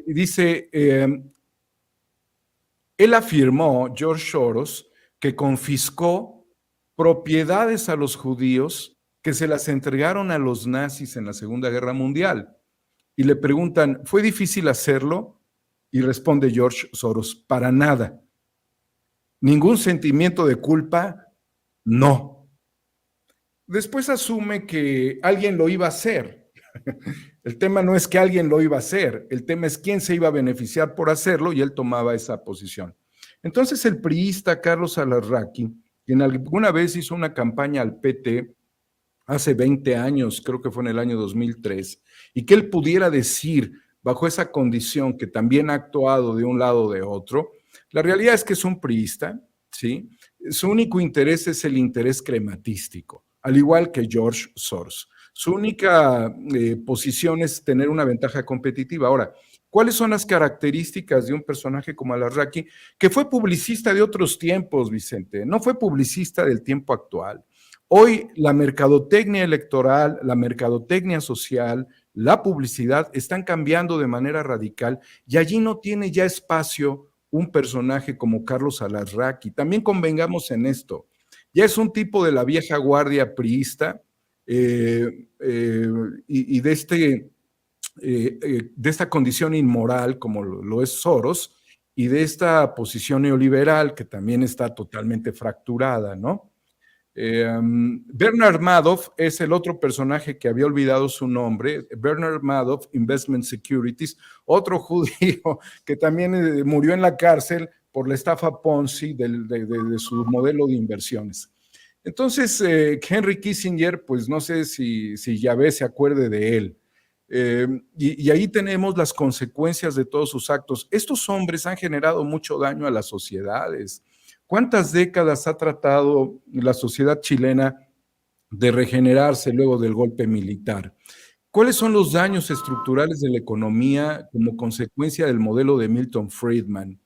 Dice, él afirmó, George Soros, que confiscó propiedades a los judíos que se las entregaron a los nazis en la Segunda Guerra Mundial. Y le preguntan, ¿fue difícil hacerlo? Y responde George Soros, para nada. ¿Ningún sentimiento de culpa? No. Después asume que alguien lo iba a hacer. El tema no es que alguien lo iba a hacer, el tema es quién se iba a beneficiar por hacerlo y él tomaba esa posición. Entonces el priista Carlos Al-Azraqui, quien alguna vez hizo una campaña al PT hace 20 años, creo que fue en el año 2003, y que él pudiera decir bajo esa condición que también ha actuado de un lado o de otro, la realidad es que es un priista, ¿sí? Su único interés es el interés crematístico, al igual que George Soros. Su única posición es tener una ventaja competitiva. Ahora, ¿cuáles son las características de un personaje como Al-Azraqui, que fue publicista de otros tiempos, Vicente? No fue publicista del tiempo actual. Hoy la mercadotecnia electoral, la mercadotecnia social, la publicidad están cambiando de manera radical y allí no tiene ya espacio un personaje como Carlos Al-Azraqui. También convengamos en esto. Ya es un tipo de la vieja guardia priista y de esta condición inmoral como lo es Soros y de esta posición neoliberal que también está totalmente fracturada, ¿no? Bernard Madoff es el otro personaje que había olvidado su nombre, Bernard Madoff, Investment Securities, otro judío que también murió en la cárcel por la estafa Ponzi de su modelo de inversiones. Entonces, Henry Kissinger, pues no sé si Yahvé se acuerde de él. Y ahí tenemos las consecuencias de todos sus actos. Estos hombres han generado mucho daño a las sociedades. ¿Cuántas décadas ha tratado la sociedad chilena de regenerarse luego del golpe militar? ¿Cuáles son los daños estructurales de la economía como consecuencia del modelo de Milton Friedman?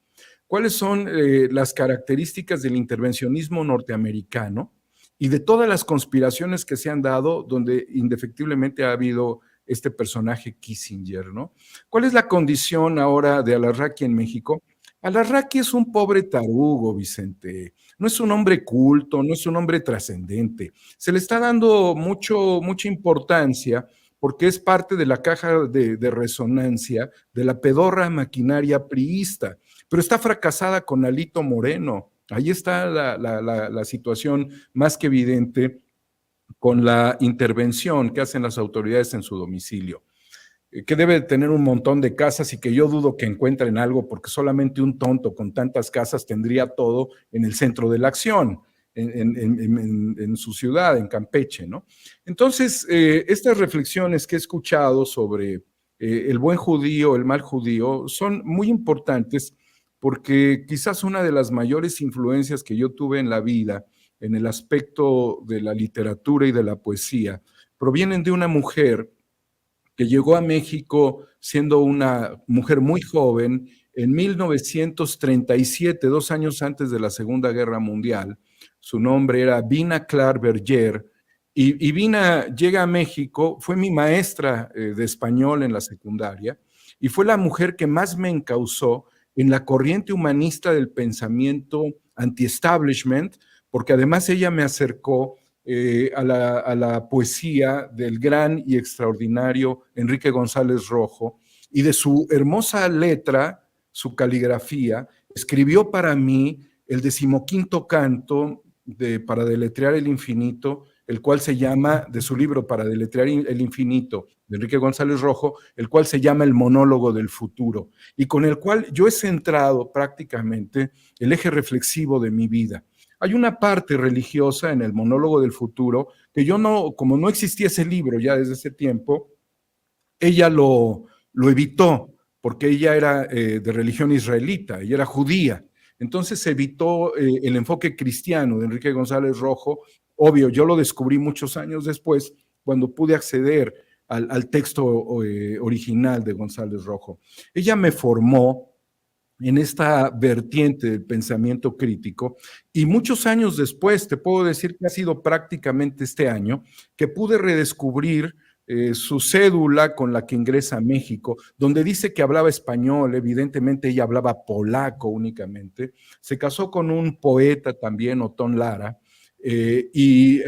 ¿Cuáles son las características del intervencionismo norteamericano y de todas las conspiraciones que se han dado donde indefectiblemente ha habido este personaje Kissinger, ¿no? ¿Cuál es la condición ahora de Al-Azraqui en México? Al-Azraqui es un pobre tarugo, Vicente. No es un hombre culto, no es un hombre trascendente. Se le está dando mucha importancia porque es parte de la caja de resonancia de la pedorra maquinaria priista, pero está fracasada con Alito Moreno. Ahí está la situación más que evidente con la intervención que hacen las autoridades en su domicilio, que debe tener un montón de casas y que yo dudo que encuentren algo porque solamente un tonto con tantas casas tendría todo en el centro de la acción, en su ciudad, en Campeche, ¿no? Entonces, estas reflexiones que he escuchado sobre el buen judío, el mal judío, son muy importantes porque quizás una de las mayores influencias que yo tuve en la vida, en el aspecto de la literatura y de la poesía, provienen de una mujer que llegó a México siendo una mujer muy joven en 1937, 2 años antes de la Segunda Guerra Mundial. Su nombre era Vina Clar Berger Y llega a México, fue mi maestra de español en la secundaria y fue la mujer que más me encauzó en la corriente humanista del pensamiento anti-establishment, porque además ella me acercó a la poesía del gran y extraordinario Enrique González Rojo, y de su hermosa letra, su caligrafía, escribió para mí el 15º canto para deletrear el infinito, el cual se llama, de su libro Para deletrear el infinito, de Enrique González Rojo, el cual se llama El monólogo del futuro, y con el cual yo he centrado prácticamente el eje reflexivo de mi vida. Hay una parte religiosa en el monólogo del futuro que yo no, como no existía ese libro ya desde ese tiempo, ella lo evitó, porque ella era de religión israelita, ella era judía. Entonces evitó el enfoque cristiano de Enrique González Rojo. Obvio, yo lo descubrí muchos años después, cuando pude acceder al texto original de González Rojo. Ella me formó en esta vertiente del pensamiento crítico, y muchos años después, te puedo decir que ha sido prácticamente este año, que pude redescubrir su cédula con la que ingresa a México, donde dice que hablaba español. Evidentemente ella hablaba polaco únicamente. Se casó con un poeta también, Otón Lara, y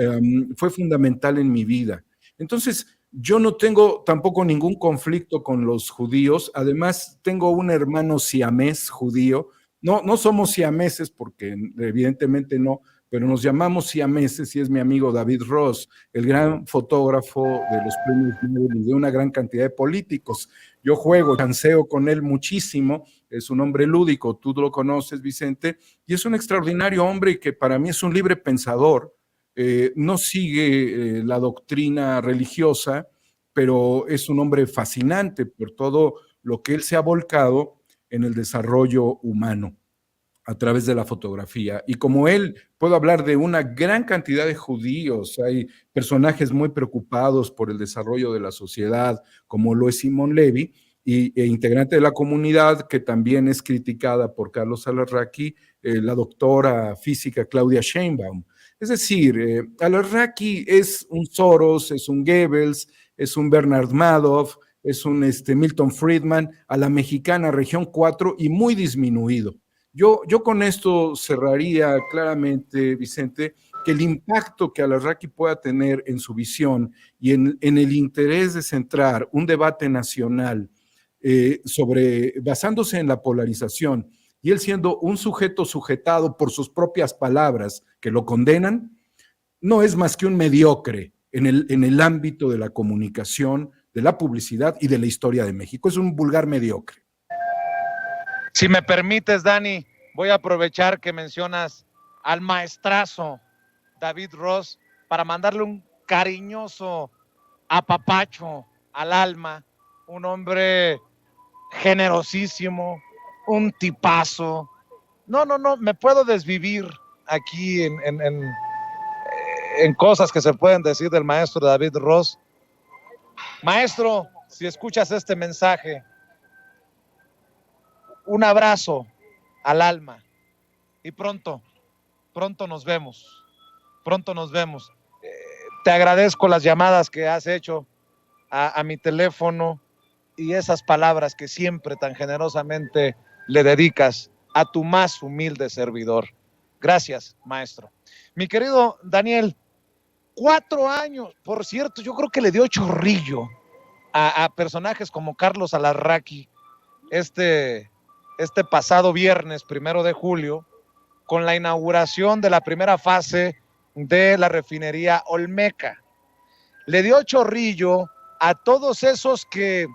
fue fundamental en mi vida. Entonces, yo no tengo tampoco ningún conflicto con los judíos. Además, tengo un hermano siamés judío. No somos siameses porque evidentemente no, pero nos llamamos siameses, y es mi amigo David Ross, el gran fotógrafo de los premios Nobel y de una gran cantidad de políticos. Yo chanceo con él muchísimo. Es un hombre lúdico, tú lo conoces, Vicente, y es un extraordinario hombre y que para mí es un libre pensador. No sigue la doctrina religiosa, pero es un hombre fascinante por todo lo que él se ha volcado en el desarrollo humano a través de la fotografía. Y como él, puedo hablar de una gran cantidad de judíos. Hay personajes muy preocupados por el desarrollo de la sociedad, como lo es Simón Levi, e integrante de la comunidad, que también es criticada por Carlos Alarraqui, la doctora física Claudia Sheinbaum. Es decir, Alarraqui es un Soros, es un Goebbels, es un Bernard Madoff, es un Milton Friedman, a la mexicana región 4 y muy disminuido. Yo con esto cerraría claramente, Vicente, que el impacto que Alarraqui pueda tener en su visión y en el interés de centrar un debate nacional basándose en la polarización, y él siendo un sujeto sujetado por sus propias palabras que lo condenan, no es más que un mediocre en el ámbito de la comunicación, de la publicidad y de la historia de México. Es un vulgar mediocre. Si me permites, Dani, voy a aprovechar que mencionas al maestrazo David Ross para mandarle un cariñoso apapacho al alma, un hombre generosísimo, un tipazo. No, me puedo desvivir aquí en cosas que se pueden decir del maestro David Ross. Maestro, si escuchas este mensaje, un abrazo al alma y pronto nos vemos. Te agradezco las llamadas que has hecho a mi teléfono y esas palabras que siempre tan generosamente le dedicas a tu más humilde servidor. Gracias, maestro. Mi querido Daniel, 4 años, por cierto, yo creo que le dio chorrillo a personajes como Carlos Alarraqui este pasado viernes 1 de julio, con la inauguración de la primera fase de la refinería Olmeca. Le dio chorrillo a todos esos que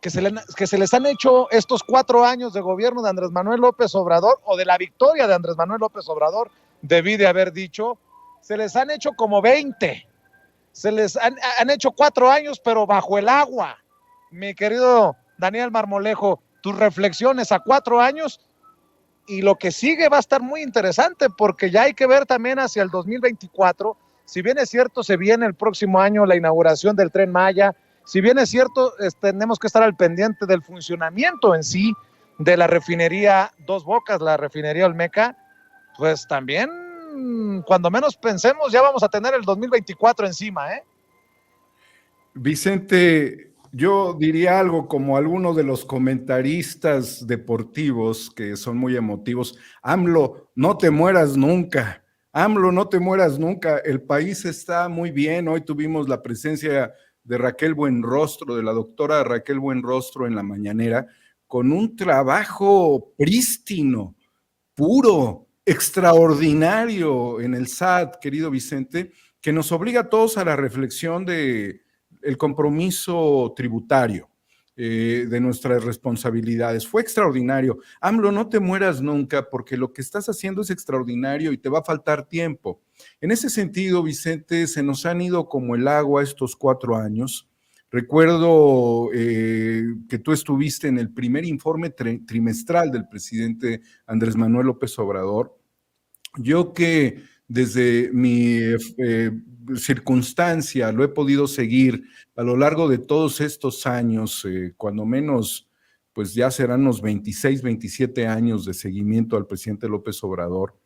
se les han hecho estos 4 años de gobierno de Andrés Manuel López Obrador, o de la victoria de Andrés Manuel López Obrador, debí de haber dicho, se les han hecho como 20. Se les han hecho 4 años, pero bajo el agua. Mi querido Daniel Marmolejo, tus reflexiones a 4 años y lo que sigue va a estar muy interesante, porque ya hay que ver también hacia el 2024. Si bien es cierto, se viene el próximo año la inauguración del Tren Maya. Si bien es cierto, tenemos que estar al pendiente del funcionamiento en sí de la refinería Dos Bocas, la refinería Olmeca, pues también cuando menos pensemos, ya vamos a tener el 2024 encima, ¿eh? Vicente, yo diría algo como algunos de los comentaristas deportivos que son muy emotivos. AMLO, no te mueras nunca. AMLO, no te mueras nunca. El país está muy bien. Hoy tuvimos la presencia de Raquel Buenrostro, de la doctora Raquel Buenrostro en la mañanera, con un trabajo prístino, puro, extraordinario en el SAT, querido Vicente, que nos obliga a todos a la reflexión de el compromiso tributario, de nuestras responsabilidades. Fue extraordinario. AMLO, no te mueras nunca porque lo que estás haciendo es extraordinario y te va a faltar tiempo. En ese sentido, Vicente, se nos han ido como el agua estos 4 años. Recuerdo que tú estuviste en el primer informe trimestral del presidente Andrés Manuel López Obrador. Yo que desde mi circunstancia lo he podido seguir a lo largo de todos estos años, cuando menos, pues ya serán unos 26, 27 años de seguimiento al presidente López Obrador.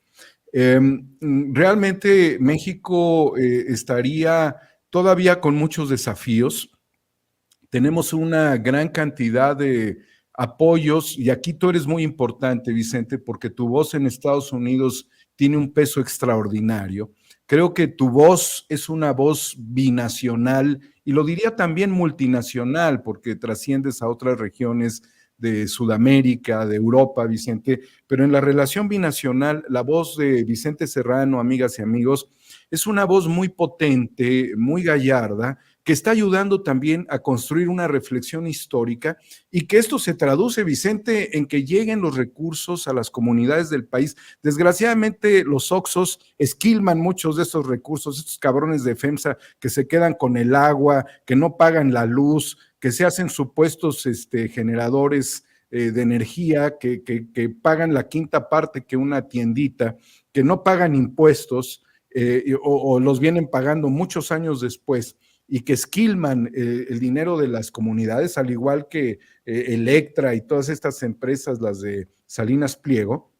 Realmente México estaría todavía con muchos desafíos. Tenemos una gran cantidad de apoyos y aquí tú eres muy importante, Vicente, porque tu voz en Estados Unidos tiene un peso extraordinario. Creo que tu voz es una voz binacional y lo diría también multinacional, porque trasciendes a otras regiones de Sudamérica, de Europa, Vicente, pero en la relación binacional, la voz de Vicente Serrano, amigas y amigos, es una voz muy potente, muy gallarda, que está ayudando también a construir una reflexión histórica y que esto se traduce, Vicente, en que lleguen los recursos a las comunidades del país. Desgraciadamente, los Oxxos esquilman muchos de estos recursos, estos cabrones de FEMSA que se quedan con el agua, que no pagan la luz, que se hacen supuestos generadores de energía, que pagan la quinta parte que una tiendita, que no pagan impuestos o los vienen pagando muchos años después y que esquilman el dinero de las comunidades, al igual que Electra y todas estas empresas, las de Salinas Pliego.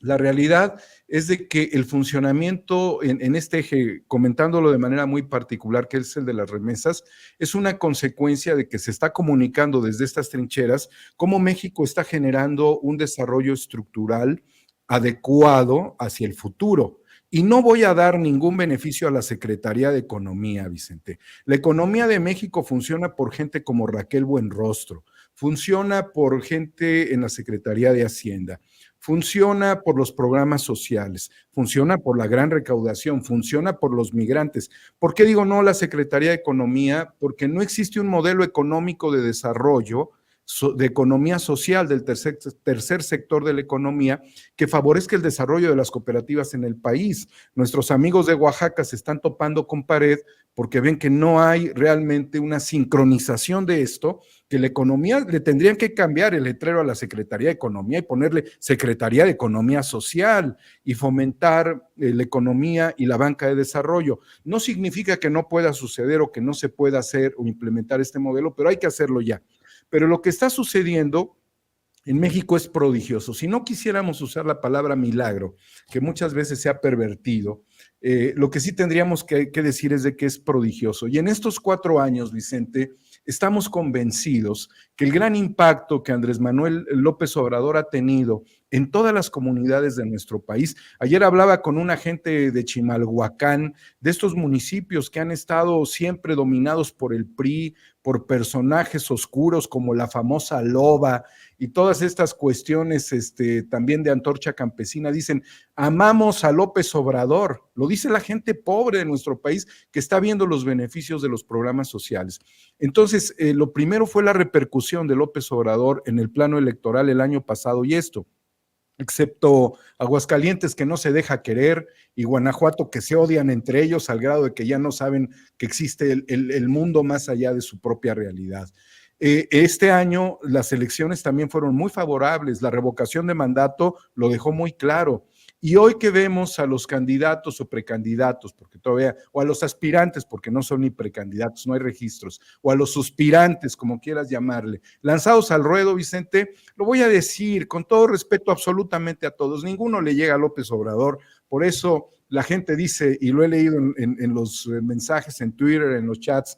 La realidad es de que el funcionamiento en este eje, comentándolo de manera muy particular, que es el de las remesas, es una consecuencia de que se está comunicando desde estas trincheras cómo México está generando un desarrollo estructural adecuado hacia el futuro. Y no voy a dar ningún beneficio a la Secretaría de Economía, Vicente. La economía de México funciona por gente como Raquel Buenrostro, funciona por gente en la Secretaría de Hacienda, funciona por los programas sociales, funciona por la gran recaudación, funciona por los migrantes. ¿Por qué digo no la Secretaría de Economía? Porque no existe un modelo económico de desarrollo, de economía social del tercer sector de la economía que favorezca el desarrollo de las cooperativas en el país. Nuestros amigos de Oaxaca se están topando con pared porque ven que no hay realmente una sincronización de esto, que la economía le tendrían que cambiar el letrero a la Secretaría de Economía y ponerle Secretaría de Economía Social y fomentar la economía y la banca de desarrollo. No significa que no pueda suceder o que no se pueda hacer o implementar este modelo, pero hay que hacerlo ya. Pero lo que está sucediendo en México es prodigioso. Si no quisiéramos usar la palabra milagro, que muchas veces se ha pervertido, lo que sí tendríamos que decir es de que es prodigioso. Y en estos 4 años, Vicente, estamos convencidos que el gran impacto que Andrés Manuel López Obrador ha tenido en todas las comunidades de nuestro país. Ayer hablaba con una gente de Chimalhuacán, de estos municipios que han estado siempre dominados por el PRI, por personajes oscuros como la famosa Loba y todas estas cuestiones también de Antorcha Campesina. Dicen, amamos a López Obrador. Lo dice la gente pobre de nuestro país que está viendo los beneficios de los programas sociales. Entonces, lo primero fue la repercusión de López Obrador en el plano electoral el año pasado y esto, excepto Aguascalientes que no se deja querer y Guanajuato que se odian entre ellos al grado de que ya no saben que existe el mundo más allá de su propia realidad. Este año las elecciones también fueron muy favorables, la revocación de mandato lo dejó muy claro Y hoy que vemos a los candidatos o precandidatos, porque todavía, o a los aspirantes, porque no son ni precandidatos, no hay registros, o a los suspirantes, como quieras llamarle, lanzados al ruedo, Vicente, lo voy a decir con todo respeto absolutamente a todos, ninguno le llega a López Obrador, por eso la gente dice, y lo he leído en los mensajes en Twitter, en los chats,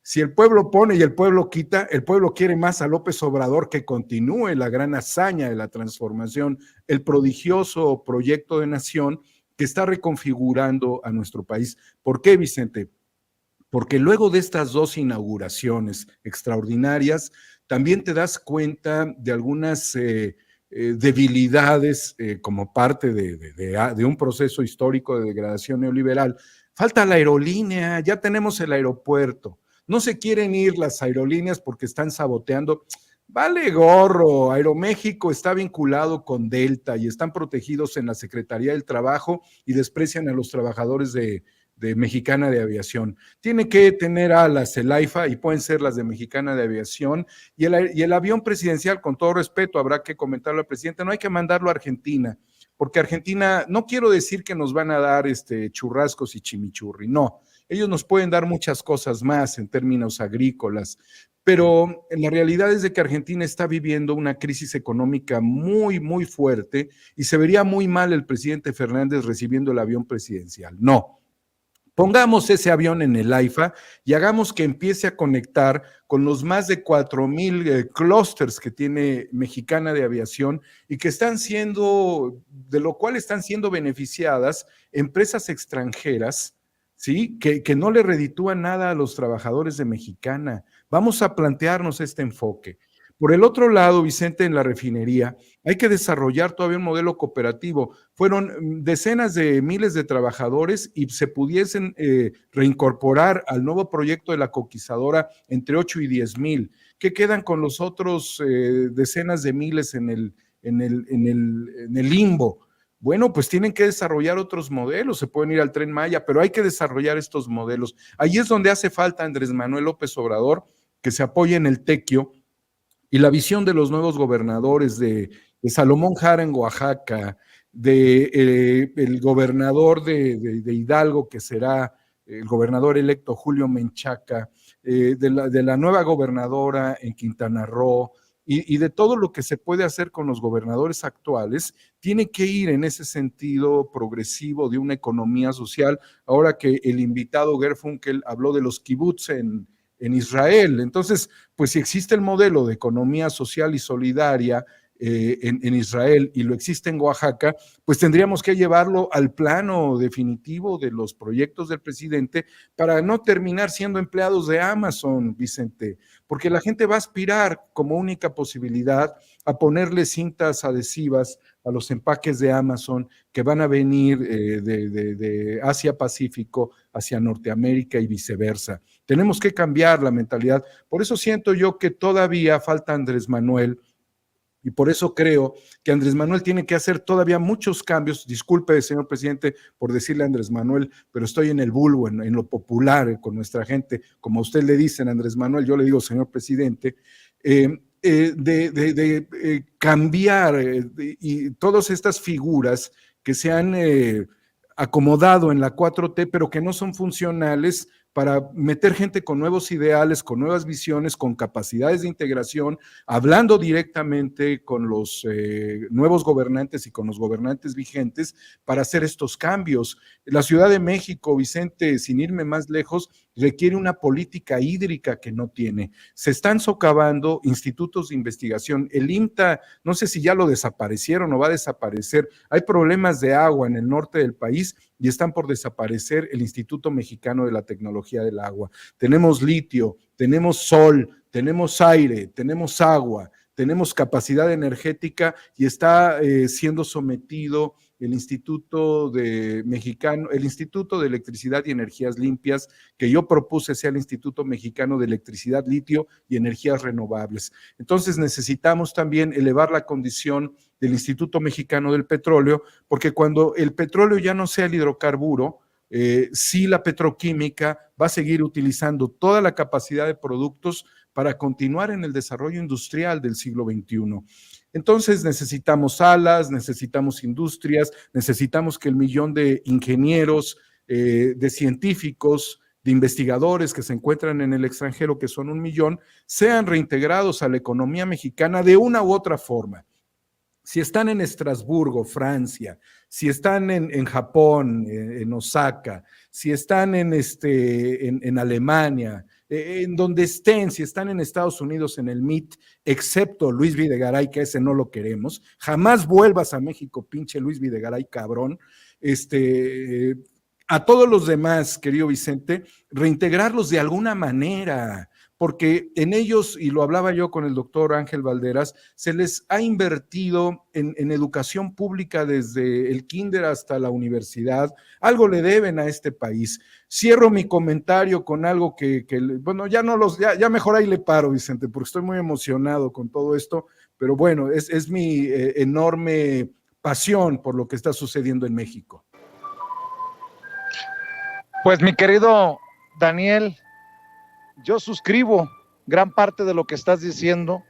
si el pueblo pone y el pueblo quita, el pueblo quiere más a López Obrador que continúe la gran hazaña de la transformación, el prodigioso proyecto de nación que está reconfigurando a nuestro país. ¿Por qué, Vicente? Porque luego de estas dos inauguraciones extraordinarias, también te das cuenta de algunas debilidades como parte de un proceso histórico de degradación neoliberal. Falta la aerolínea, ya tenemos el aeropuerto. No se quieren ir las aerolíneas porque están saboteando. Vale gorro, Aeroméxico está vinculado con Delta y están protegidos en la Secretaría del Trabajo y desprecian a los trabajadores de Mexicana de Aviación. Tiene que tener alas el AIFA y pueden ser las de Mexicana de Aviación y el avión presidencial, con todo respeto, habrá que comentarlo al presidente, no hay que mandarlo a Argentina, porque Argentina, no quiero decir que nos van a dar churrascos y chimichurri, no, ellos nos pueden dar muchas cosas más en términos agrícolas, pero la realidad es de que Argentina está viviendo una crisis económica muy, muy fuerte y se vería muy mal el presidente Fernández recibiendo el avión presidencial. No. Pongamos ese avión en el AIFA y hagamos que empiece a conectar con los más de 4,000 clústeres que tiene Mexicana de Aviación y que están siendo, de lo cual están siendo beneficiadas empresas extranjeras, ¿sí? Que no le reditúan nada a los trabajadores de Mexicana. Vamos a plantearnos este enfoque. Por el otro lado, Vicente, en la refinería, hay que desarrollar todavía un modelo cooperativo. Fueron decenas de miles de trabajadores y se pudiesen reincorporar al nuevo proyecto de la coquizadora entre 8 y 10 mil. ¿Qué quedan con los otros decenas de miles en el limbo? Bueno, pues tienen que desarrollar otros modelos, se pueden ir al Tren Maya, pero hay que desarrollar estos modelos. Ahí es donde hace falta Andrés Manuel López Obrador, que se apoye en el tequio y la visión de los nuevos gobernadores de Salomón Jara en Oaxaca, el gobernador de Hidalgo, que será el gobernador electo Julio Menchaca, de la nueva gobernadora en Quintana Roo, y de todo lo que se puede hacer con los gobernadores actuales, tiene que ir en ese sentido progresivo de una economía social, ahora que el invitado Gerfunkel habló de los kibbutz en Israel. Entonces, pues si existe el modelo de economía social y solidaria en Israel y lo existe en Oaxaca, pues tendríamos que llevarlo al plano definitivo de los proyectos del presidente para no terminar siendo empleados de Amazon, Vicente, porque la gente va a aspirar como única posibilidad a ponerle cintas adhesivas a los empaques de Amazon que van a venir de Asia Pacífico hacia Norteamérica y viceversa. Tenemos que cambiar la mentalidad. Por eso siento yo que todavía falta Andrés Manuel y por eso creo que Andrés Manuel tiene que hacer todavía muchos cambios. Disculpe, señor presidente, por decirle a Andrés Manuel, pero estoy en el vulgo, en lo popular, con nuestra gente. Como a usted le dicen, Andrés Manuel, yo le digo, señor presidente, cambiar y todas estas figuras que se han acomodado en la 4T, pero que no son funcionales para meter gente con nuevos ideales, con nuevas visiones, con capacidades de integración, hablando directamente con los nuevos gobernantes y con los gobernantes vigentes para hacer estos cambios. La Ciudad de México, Vicente, sin irme más lejos, requiere una política hídrica que no tiene. Se están socavando institutos de investigación. El IMTA, no sé si ya lo desaparecieron o va a desaparecer. Hay problemas de agua en el norte del país y están por desaparecer el Instituto Mexicano de la Tecnología del Agua. Tenemos litio, tenemos sol, tenemos aire, tenemos agua, tenemos capacidad energética y está siendo sometido el Instituto Mexicano, el Instituto de Electricidad y Energías Limpias, que yo propuse sea el Instituto Mexicano de Electricidad, Litio y Energías Renovables. Entonces necesitamos también elevar la condición del Instituto Mexicano del Petróleo, porque cuando el petróleo ya no sea el hidrocarburo, sí la petroquímica va a seguir utilizando toda la capacidad de productos para continuar en el desarrollo industrial del siglo XXI. Entonces necesitamos salas, necesitamos industrias, necesitamos que el millón de ingenieros, de científicos, de investigadores que se encuentran en el extranjero, que son 1 millón, sean reintegrados a la economía mexicana de una u otra forma. Si están en Estrasburgo, Francia, si están en Japón, en Osaka, si están en Alemania, en donde estén, si están en Estados Unidos en el MIT, excepto Luis Videgaray, que ese no lo queremos, jamás vuelvas a México, pinche Luis Videgaray, cabrón. A todos los demás, querido Vicente, reintegrarlos de alguna manera, porque en ellos, y lo hablaba yo con el doctor Ángel Valderas, se les ha invertido en educación pública desde el kinder hasta la universidad. Algo le deben a este país. Cierro mi comentario con algo bueno, ya mejor ahí le paro, Vicente, porque estoy muy emocionado con todo esto, pero bueno, es mi enorme pasión por lo que está sucediendo en México. Pues mi querido Daniel, yo suscribo gran parte de lo que estás diciendo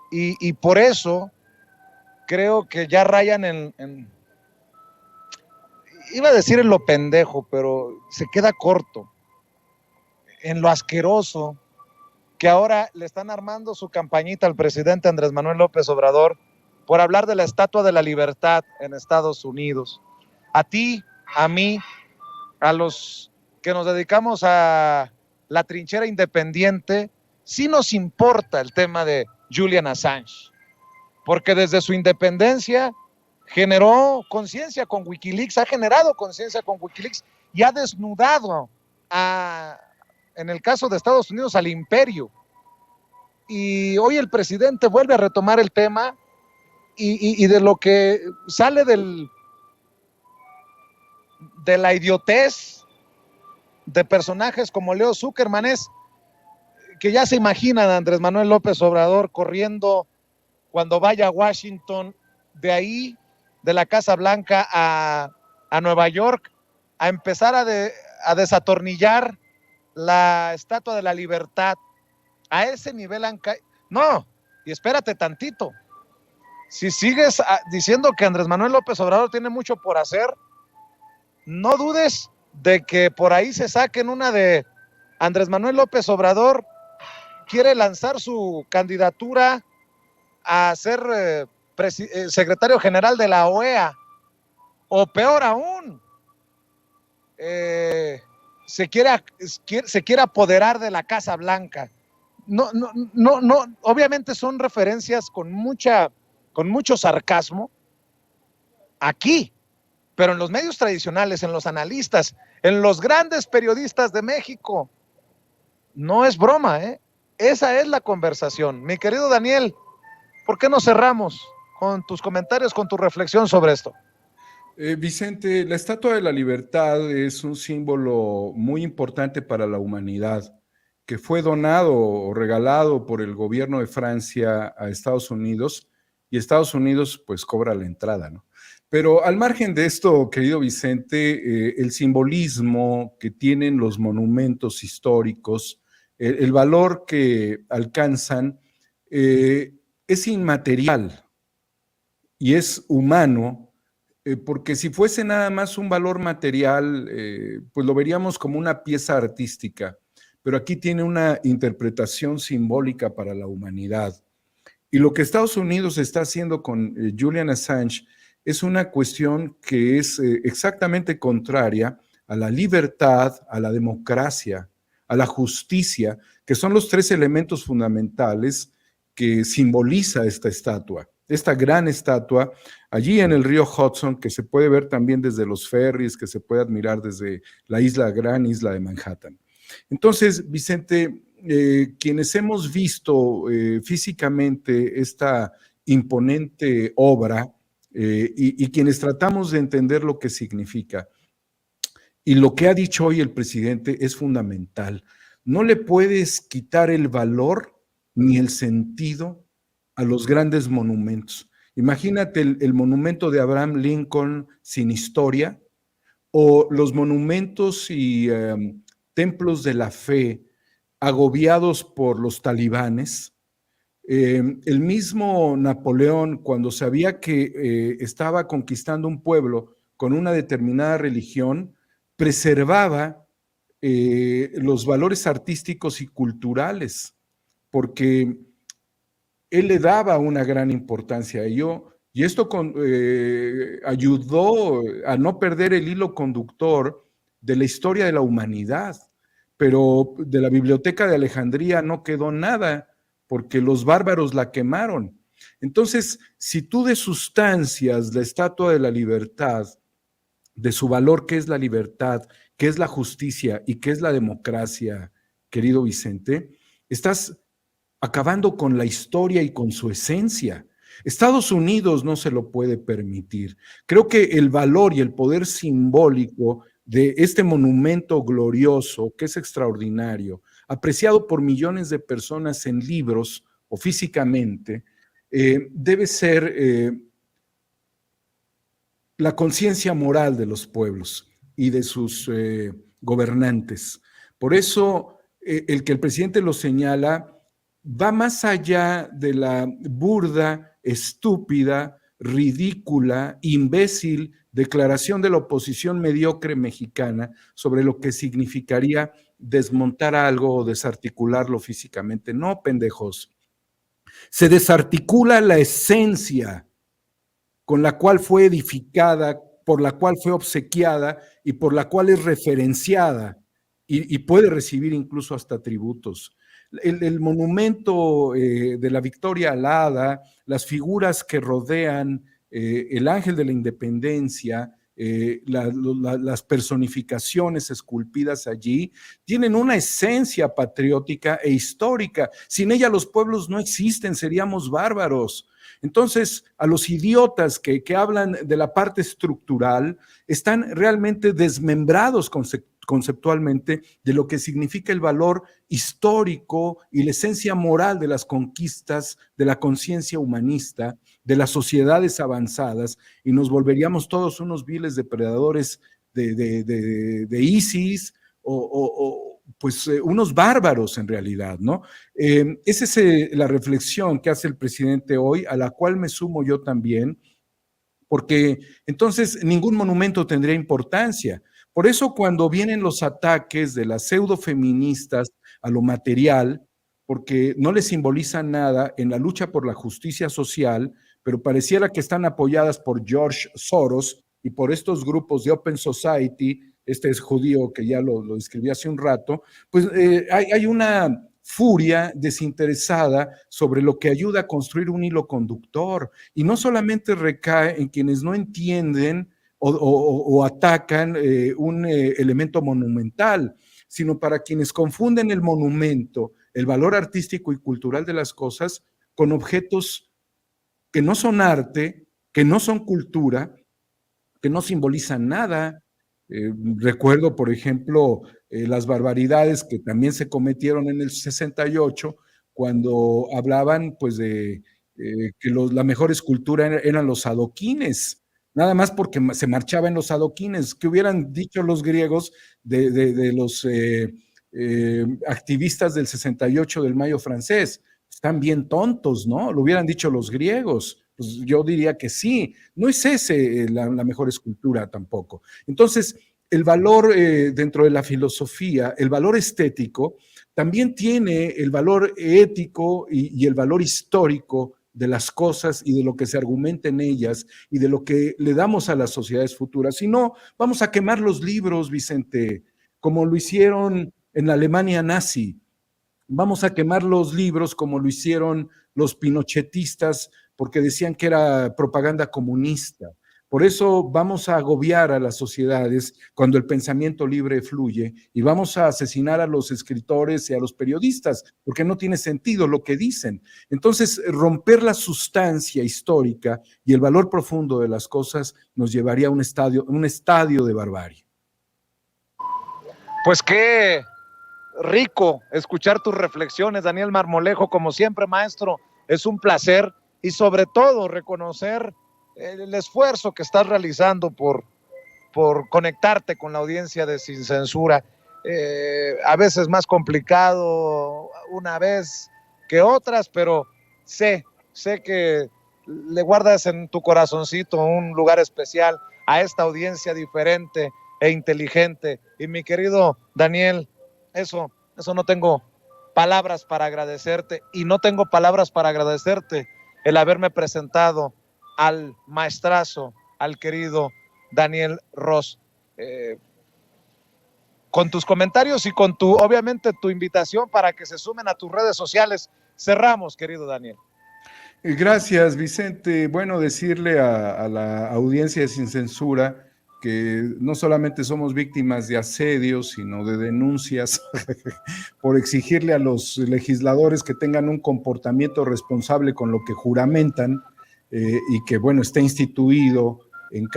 y por eso creo que ya rayan iba a decir en lo pendejo, pero se queda corto, en lo asqueroso, que ahora le están armando su campañita al presidente Andrés Manuel López Obrador por hablar de la Estatua de la Libertad en Estados Unidos. A ti, a mí, a los que nos dedicamos a la trinchera independiente, sí nos importa el tema de Julian Assange, porque desde su independencia generó conciencia con Wikileaks, ha generado conciencia con Wikileaks y ha desnudado en el caso de Estados Unidos, al imperio. Y hoy el presidente vuelve a retomar el tema y de lo que sale de la idiotez de personajes como Leo Zuckerman es que ya se imaginan a Andrés Manuel López Obrador corriendo cuando vaya a Washington, de ahí, de la Casa Blanca a Nueva York, a empezar a desatornillar la Estatua de la Libertad. A ese nivel han caído. No, y espérate tantito. Si sigues diciendo que Andrés Manuel López Obrador tiene mucho por hacer, no dudes de que por ahí se saquen una de Andrés Manuel López Obrador quiere lanzar su candidatura a ser secretario general de la OEA, o peor aún, se quiere apoderar de la Casa Blanca. No, obviamente son referencias con mucho sarcasmo aquí, pero en los medios tradicionales, en los analistas, en los grandes periodistas de México, no es broma, ¿eh? Esa es la conversación. Mi querido Daniel, ¿por qué no cerramos con tus comentarios, con tu reflexión sobre esto? Vicente, la Estatua de la Libertad es un símbolo muy importante para la humanidad, que fue donado o regalado por el gobierno de Francia a Estados Unidos, y Estados Unidos pues cobra la entrada, ¿no? Pero al margen de esto, querido Vicente, el simbolismo que tienen los monumentos históricos, el valor que alcanzan, es inmaterial y es humano, porque si fuese nada más un valor material, pues lo veríamos como una pieza artística, pero aquí tiene una interpretación simbólica para la humanidad. Y lo que Estados Unidos está haciendo con Julian Assange es una cuestión que es exactamente contraria a la libertad, a la democracia, a la justicia, que son los 3 elementos fundamentales que simboliza esta estatua, esta gran estatua, allí en el río Hudson, que se puede ver también desde los ferries, que se puede admirar desde la gran isla de Manhattan. Entonces, Vicente, quienes hemos visto físicamente esta imponente obra y quienes tratamos de entender lo que significa, y lo que ha dicho hoy el presidente es fundamental. No le puedes quitar el valor ni el sentido a los grandes monumentos. Imagínate el monumento de Abraham Lincoln sin historia, o los monumentos y templos de la fe agobiados por los talibanes, El mismo Napoleón, cuando sabía que estaba conquistando un pueblo con una determinada religión, preservaba los valores artísticos y culturales, porque él le daba una gran importancia a ello, y esto ayudó a no perder el hilo conductor de la historia de la humanidad. Pero de la Biblioteca de Alejandría no quedó nada, porque los bárbaros la quemaron. Entonces, si tú desustancias la Estatua de la Libertad, de su valor, que es la libertad, que es la justicia y que es la democracia, querido Vicente, estás acabando con la historia y con su esencia. Estados Unidos no se lo puede permitir. Creo que el valor y el poder simbólico de este monumento glorioso, que es extraordinario, apreciado por millones de personas en libros o físicamente, debe ser la conciencia moral de los pueblos y de sus gobernantes. Por eso, el que el presidente lo señala va más allá de la burda, estúpida, ridícula, imbécil declaración de la oposición mediocre mexicana sobre lo que significaría desmontar algo o desarticularlo físicamente. No, pendejos. Se desarticula la esencia con la cual fue edificada, por la cual fue obsequiada y por la cual es referenciada y puede recibir incluso hasta tributos. El monumento de la Victoria Alada, las figuras que rodean el Ángel de la Independencia, las personificaciones esculpidas allí, tienen una esencia patriótica e histórica. Sin ella los pueblos no existen, seríamos bárbaros. Entonces, a los idiotas que hablan de la parte estructural, están realmente desmembrados conceptualmente de lo que significa el valor histórico y la esencia moral de las conquistas, de la conciencia humanista, de las sociedades avanzadas, y nos volveríamos todos unos viles depredadores de ISIS pues unos bárbaros en realidad, ¿no? Esa es la reflexión que hace el presidente hoy, a la cual me sumo yo también, porque entonces ningún monumento tendría importancia. Por eso cuando vienen los ataques de las pseudofeministas a lo material, porque no les simbolizan nada en la lucha por la justicia social, pero pareciera que están apoyadas por George Soros y por estos grupos de Open Society, este es judío que ya lo describí hace un rato, pues hay una furia desinteresada sobre lo que ayuda a construir un hilo conductor, y no solamente recae en quienes no entienden o atacan un elemento monumental, sino para quienes confunden el monumento, el valor artístico y cultural de las cosas, con objetos que no son arte, que no son cultura, que no simbolizan nada. Recuerdo, por ejemplo, las barbaridades que también se cometieron en el 68, cuando hablaban pues de que la mejor escultura eran los adoquines, nada más porque se marchaban los adoquines. ¿Qué hubieran dicho los griegos de los activistas del 68 del Mayo francés? Están bien tontos, ¿no? Lo hubieran dicho los griegos. Pues yo diría que sí. No es ese la mejor escultura tampoco. Entonces, el valor dentro de la filosofía, el valor estético, también tiene el valor ético y el valor histórico de las cosas y de lo que se argumenta en ellas y de lo que le damos a las sociedades futuras. Si no, vamos a quemar los libros, Vicente, como lo hicieron en la Alemania nazi. Vamos a quemar los libros como lo hicieron los pinochetistas, porque decían que era propaganda comunista. Por eso vamos a agobiar a las sociedades cuando el pensamiento libre fluye, y vamos a asesinar a los escritores y a los periodistas, porque no tiene sentido lo que dicen. Entonces, romper la sustancia histórica y el valor profundo de las cosas nos llevaría a un estadio de barbarie. Pues qué rico escuchar tus reflexiones, Daniel Marmolejo, como siempre, maestro. Es un placer, y sobre todo reconocer el esfuerzo que estás realizando por conectarte con la audiencia de Sin Censura. A veces más complicado una vez que otras, pero sé que le guardas en tu corazoncito un lugar especial a esta audiencia diferente e inteligente. Y mi querido Daniel, eso no tengo palabras para agradecerte, y no tengo palabras para agradecerte el haberme presentado al maestrazo, al querido Daniel Ros. Con tus comentarios y con obviamente tu invitación para que se sumen a tus redes sociales, cerramos, querido Daniel. Gracias, Vicente. Bueno, decirle a la audiencia de Sin Censura que no solamente somos víctimas de asedios, sino de denuncias por exigirle a los legisladores que tengan un comportamiento responsable con lo que juramentan, y que, bueno, está instituido en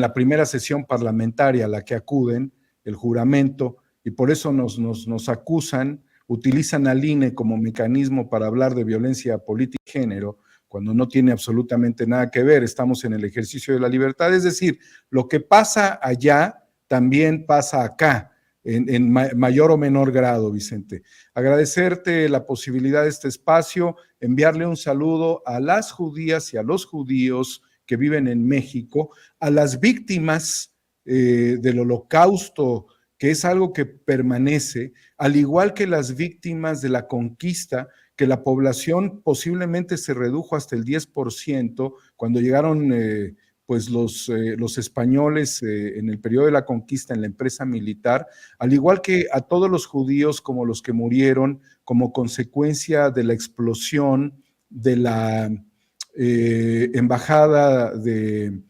la primera sesión parlamentaria a la que acuden, el juramento, y por eso nos acusan, utilizan al INE como mecanismo para hablar de violencia política y género, cuando no tiene absolutamente nada que ver. Estamos en el ejercicio de la libertad. Es decir, lo que pasa allá también pasa acá, en mayor o menor grado, Vicente. Agradecerte la posibilidad de este espacio, enviarle un saludo a las judías y a los judíos que viven en México, a las víctimas del Holocausto, que es algo que permanece, al igual que las víctimas de la conquista, que la población posiblemente se redujo hasta el 10% cuando llegaron pues los españoles en el periodo de la conquista en la empresa militar, al igual que a todos los judíos como los que murieron como consecuencia de la explosión de la embajada de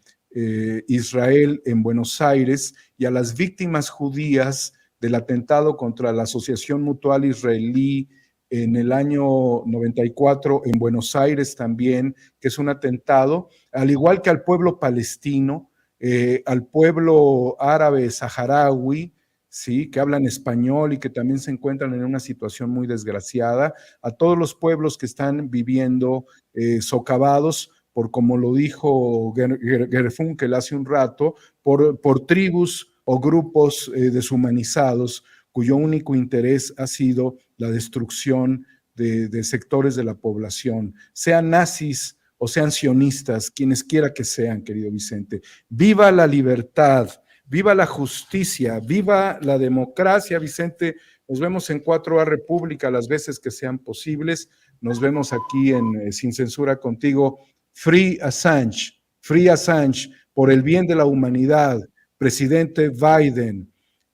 Israel en Buenos Aires, y a las víctimas judías del atentado contra la Asociación Mutual Israelí en el año 94 en Buenos Aires también, que es un atentado, al igual que al pueblo palestino, al pueblo árabe saharaui, ¿sí?, que hablan español y que también se encuentran en una situación muy desgraciada, a todos los pueblos que están viviendo socavados por, como lo dijo Garfunkel hace un rato, por tribus o grupos deshumanizados cuyo único interés ha sido la destrucción de sectores de la población, sean nazis o sean sionistas, quienes quiera que sean, querido Vicente. Viva la libertad, viva la justicia, viva la democracia, Vicente. Nos vemos en 4A República las veces que sean posibles. Nos vemos aquí en Sin Censura contigo. Free Assange, por el bien de la humanidad. Presidente Biden,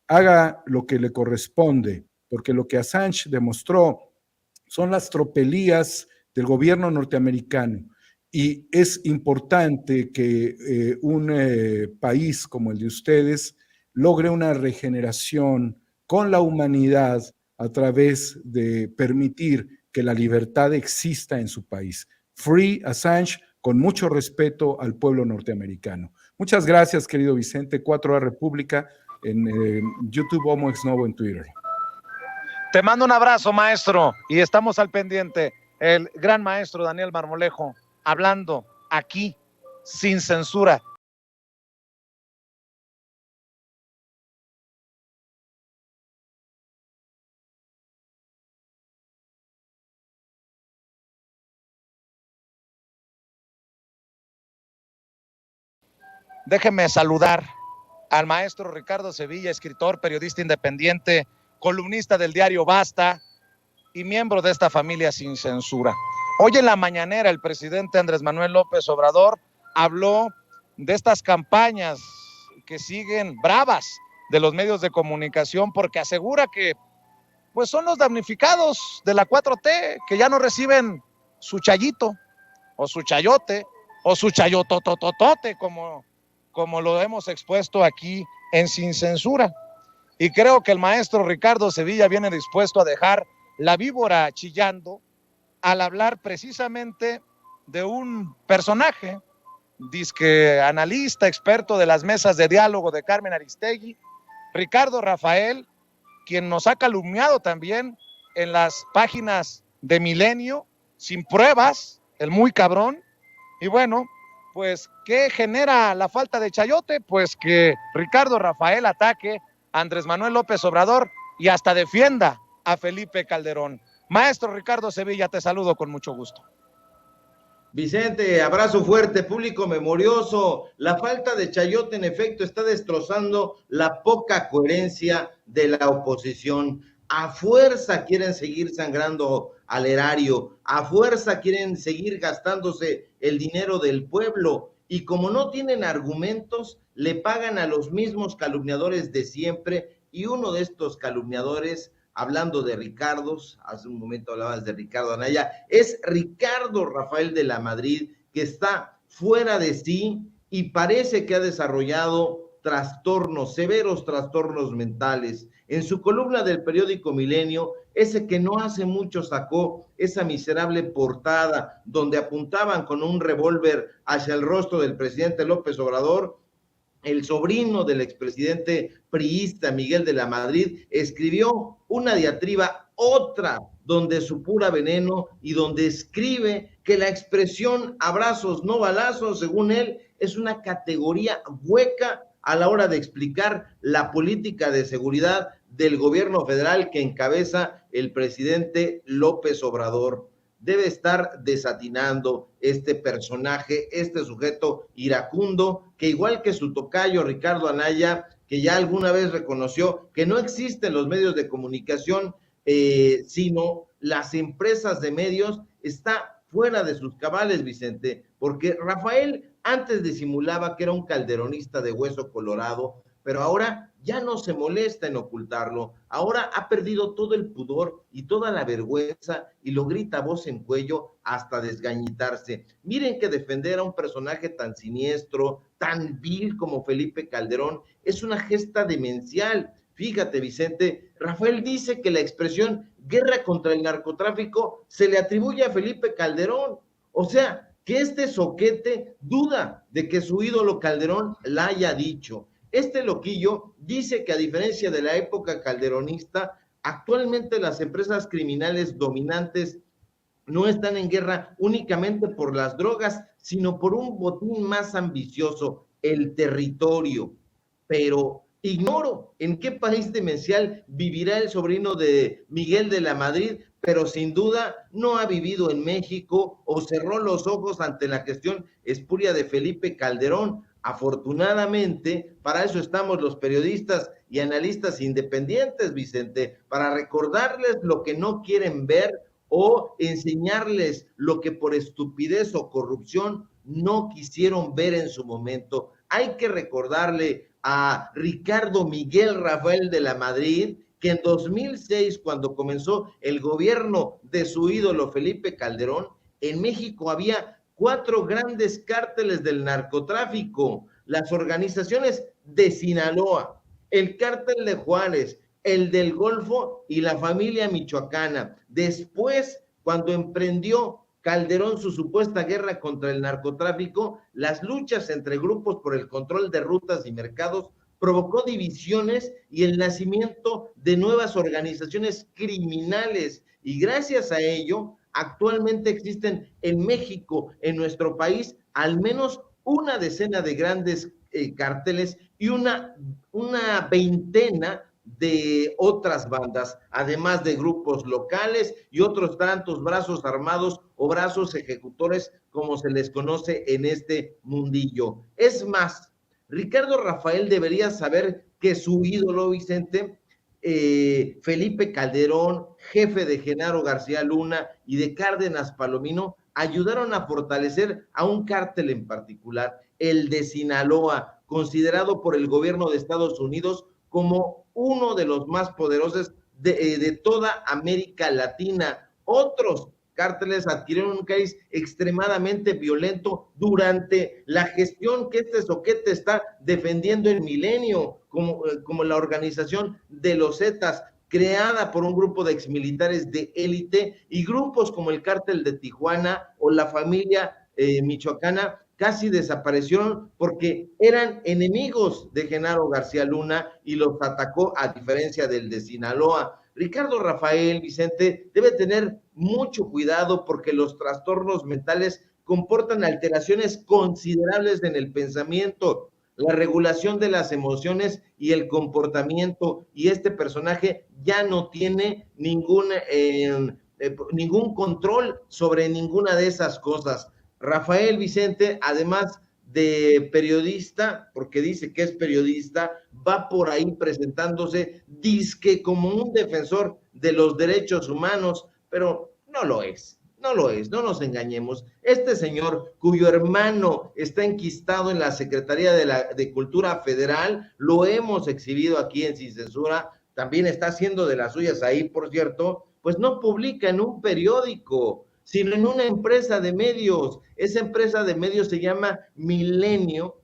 haga lo que le corresponde, porque lo que Assange demostró son las tropelías del gobierno norteamericano, y es importante que un país como el de ustedes logre una regeneración con la humanidad a través de permitir que la libertad exista en su país. Free Assange, con mucho respeto al pueblo norteamericano. Muchas gracias, querido Vicente. 4A República en YouTube, Homo Ex Novo en Twitter. Te mando un abrazo, maestro, y estamos al pendiente. El gran maestro Daniel Marmolejo, hablando aquí, sin censura. Déjeme saludar al maestro Ricardo Sevilla, escritor, periodista independiente, columnista del diario Basta y miembro de esta familia Sin Censura. Hoy en la mañanera el presidente Andrés Manuel López Obrador habló de estas campañas que siguen bravas de los medios de comunicación, porque asegura que pues son los damnificados de la 4T que ya no reciben su chayito o su chayote o su chayotototote, como lo hemos expuesto aquí en Sin Censura. Y creo que el maestro Ricardo Sevilla viene dispuesto a dejar la víbora chillando al hablar precisamente de un personaje, disque analista, experto de las mesas de diálogo de Carmen Aristegui, Ricardo Rafael, quien nos ha calumniado también en las páginas de Milenio, sin pruebas, el muy cabrón. Y bueno, pues, ¿qué genera la falta de chayote? Pues que Ricardo Rafael ataque a Andrés Manuel López Obrador y hasta defienda a Felipe Calderón. Maestro Ricardo Sevilla, te saludo con mucho gusto. Vicente, abrazo fuerte, público memorioso. La falta de chayote, en efecto, está destrozando la poca coherencia de la oposición. A fuerza quieren seguir sangrando al erario, a fuerza quieren seguir gastándose el dinero del pueblo, y como no tienen argumentos, le pagan a los mismos calumniadores de siempre, y uno de estos calumniadores, hablando de Ricardos, hace un momento hablabas de Ricardo Anaya, es Ricardo Rafael de la Madrid, que está fuera de sí y parece que ha desarrollado trastornos, severos trastornos mentales. En su columna del periódico Milenio, ese que no hace mucho sacó esa miserable portada donde apuntaban con un revólver hacia el rostro del presidente López Obrador, el sobrino del expresidente priista Miguel de la Madrid escribió una diatriba, otra, donde supura veneno y donde escribe que la expresión abrazos no balazos, según él, es una categoría hueca a la hora de explicar la política de seguridad del gobierno federal que encabeza el presidente López Obrador. Debe estar desatinando este personaje, este sujeto iracundo, que igual que su tocayo Ricardo Anaya, que ya alguna vez reconoció que no existen los medios de comunicación, sino las empresas de medios, está fuera de sus cabales, Vicente, porque Rafael antes disimulaba que era un calderonista de hueso colorado, pero ahora ya no se molesta en ocultarlo, ahora ha perdido todo el pudor y toda la vergüenza y lo grita a voz en cuello hasta desgañitarse. Miren que defender a un personaje tan siniestro, tan vil como Felipe Calderón es una gesta demencial. Fíjate, Vicente, Rafael dice que la expresión guerra contra el narcotráfico se le atribuye a Felipe Calderón, o sea, que este zoquete duda de que su ídolo Calderón la haya dicho. Este loquillo dice que a diferencia de la época calderonista, actualmente las empresas criminales dominantes no están en guerra únicamente por las drogas, sino por un botín más ambicioso, el territorio. Pero ignoro en qué país demencial vivirá el sobrino de Miguel de la Madrid, pero sin duda no ha vivido en México o cerró los ojos ante la gestión espuria de Felipe Calderón. Afortunadamente, para eso estamos los periodistas y analistas independientes, Vicente, para recordarles lo que no quieren ver o enseñarles lo que por estupidez o corrupción no quisieron ver en su momento. Hay que recordarle a Ricardo Miguel Rafael de la Madrid que en 2006, cuando comenzó el gobierno de su ídolo Felipe Calderón, en México había 4 grandes cárteles del narcotráfico, las organizaciones de Sinaloa, el cártel de Juárez, el del Golfo y la familia michoacana. Después, cuando emprendió Calderón su supuesta guerra contra el narcotráfico, las luchas entre grupos por el control de rutas y mercados provocó divisiones y el nacimiento de nuevas organizaciones criminales, y gracias a ello actualmente existen en México, en nuestro país, al menos una decena de grandes cárteles y una veintena de otras bandas, además de grupos locales y otros tantos brazos armados o brazos ejecutores, como se les conoce en este mundillo. Es más, Ricardo Rafael debería saber que su ídolo, Vicente, Felipe Calderón, jefe de Genaro García Luna y de Cárdenas Palomino, ayudaron a fortalecer a un cártel en particular, el de Sinaloa, considerado por el gobierno de Estados Unidos como uno de los más poderosos de toda América Latina. Otros cárteles adquirieron un cariz extremadamente violento durante la gestión que este zoquete está defendiendo el Milenio, como la organización de los Zetas, creada por un grupo de exmilitares de élite, y grupos como el cártel de Tijuana o la familia michoacana casi desaparecieron porque eran enemigos de Genaro García Luna y los atacó, a diferencia del de Sinaloa. Ricardo Rafael, Vicente, debe tener mucho cuidado porque los trastornos mentales comportan alteraciones considerables en el pensamiento, la regulación de las emociones y el comportamiento, y este personaje ya no tiene ningún control sobre ninguna de esas cosas. Rafael Vicente, además de periodista, porque dice que es periodista, va por ahí presentándose dizque como un defensor de los derechos humanos, pero no lo es, no lo es, no nos engañemos. Este señor, cuyo hermano está enquistado en la Secretaría de Cultura Federal, lo hemos exhibido aquí en Sin Censura, también está haciendo de las suyas ahí, por cierto, pues no publica en un periódico, sino en una empresa de medios. Esa empresa de medios se llama Milenio,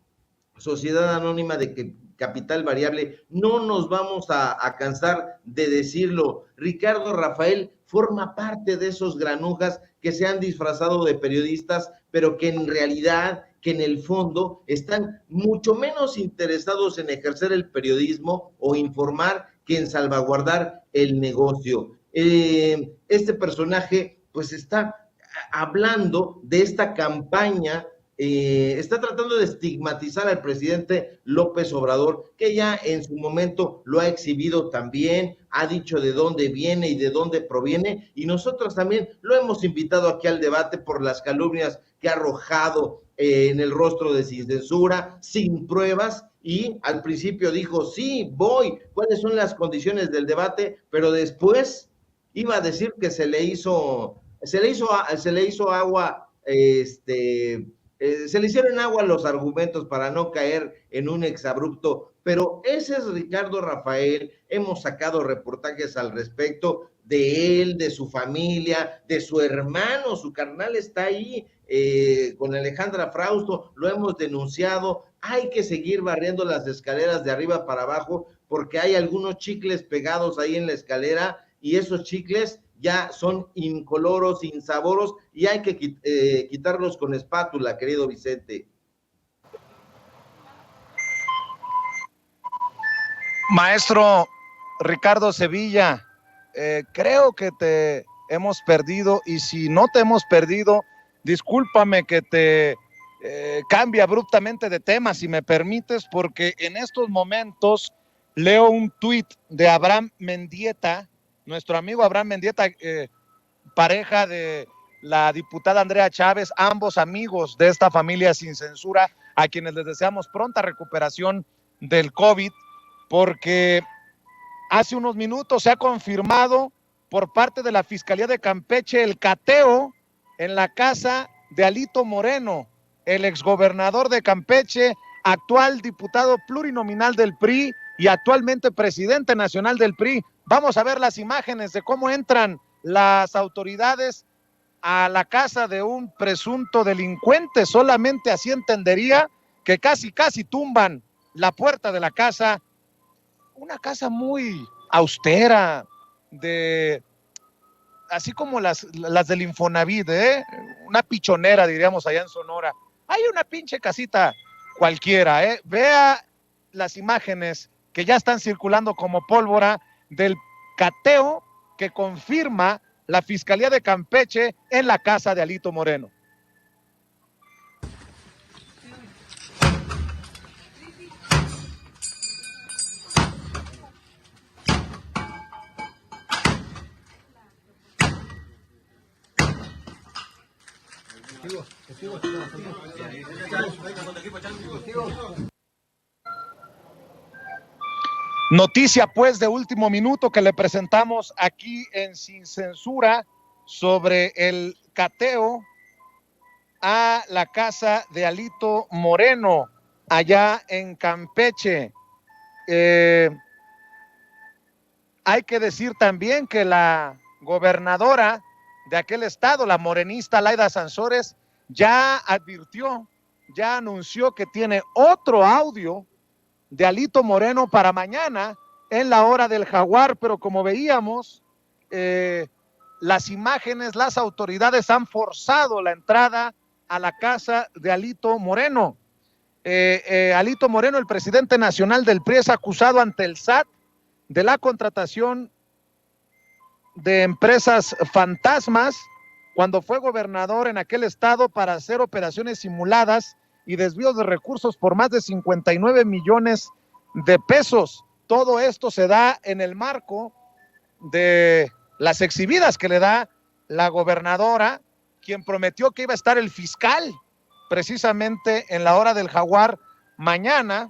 Sociedad Anónima de Capital Variable. No nos vamos a cansar de decirlo. Ricardo Rafael forma parte de esos granujas que se han disfrazado de periodistas, pero que en realidad, que en el fondo están mucho menos interesados en ejercer el periodismo o informar que en salvaguardar el negocio. Este personaje pues está hablando de esta campaña, está tratando de estigmatizar al presidente López Obrador, que ya en su momento lo ha exhibido también, ha dicho de dónde viene y de dónde proviene, y nosotros también lo hemos invitado aquí al debate por las calumnias que ha arrojado en el rostro de Sin Censura, sin pruebas, y al principio dijo, sí, voy, ¿cuáles son las condiciones del debate? Pero después iba a decir que se le hizo agua, se le hicieron agua los argumentos para no caer en un exabrupto, pero ese es Ricardo Rafael. Hemos sacado reportajes al respecto de él, de su familia, de su hermano, su carnal está ahí con Alejandra Frausto, lo hemos denunciado. Hay que seguir barriendo las escaleras de arriba para abajo porque hay algunos chicles pegados ahí en la escalera y esos chicles ya son incoloros, insaboros y hay que quitarlos con espátula, querido Vicente. Maestro Ricardo Sevilla, creo que te hemos perdido y si no te hemos perdido, discúlpame que te cambie abruptamente de tema, si me permites, porque en estos momentos leo un tuit de Abraham Mendieta, nuestro amigo Abraham Mendieta, pareja de la diputada Andrea Chávez, ambos amigos de esta familia Sin Censura, a quienes les deseamos pronta recuperación del COVID, porque hace unos minutos se ha confirmado por parte de la Fiscalía de Campeche el cateo en la casa de Alito Moreno, el exgobernador de Campeche, actual diputado plurinominal del PRI y actualmente presidente nacional del PRI. Vamos a ver las imágenes de cómo entran las autoridades a la casa de un presunto delincuente. Solamente así entendería que casi tumban la puerta de la casa. Una casa muy austera, así como las del Infonavit, una pichonera, diríamos allá en Sonora. Hay una pinche casita cualquiera, Vea las imágenes que ya están circulando como pólvora del cateo que confirma la Fiscalía de Campeche en la casa de Alito Moreno. Noticia pues de último minuto que le presentamos aquí en Sin Censura sobre el cateo a la casa de Alito Moreno allá en Campeche. Hay que decir también que la gobernadora de aquel estado, la morenista Laida Sansores, ya advirtió, ya anunció que tiene otro audio de Alito Moreno para mañana en la hora del jaguar, pero como veíamos, las imágenes, las autoridades han forzado la entrada a la casa de Alito Moreno. Alito Moreno, el presidente nacional del PRI, es acusado ante el SAT de la contratación de empresas fantasmas cuando fue gobernador en aquel estado para hacer operaciones simuladas y desvíos de recursos por más de 59 millones de pesos. Todo esto se da en el marco de las exhibidas que le da la gobernadora quien prometió que iba a estar el fiscal precisamente en la hora del Jaguar mañana,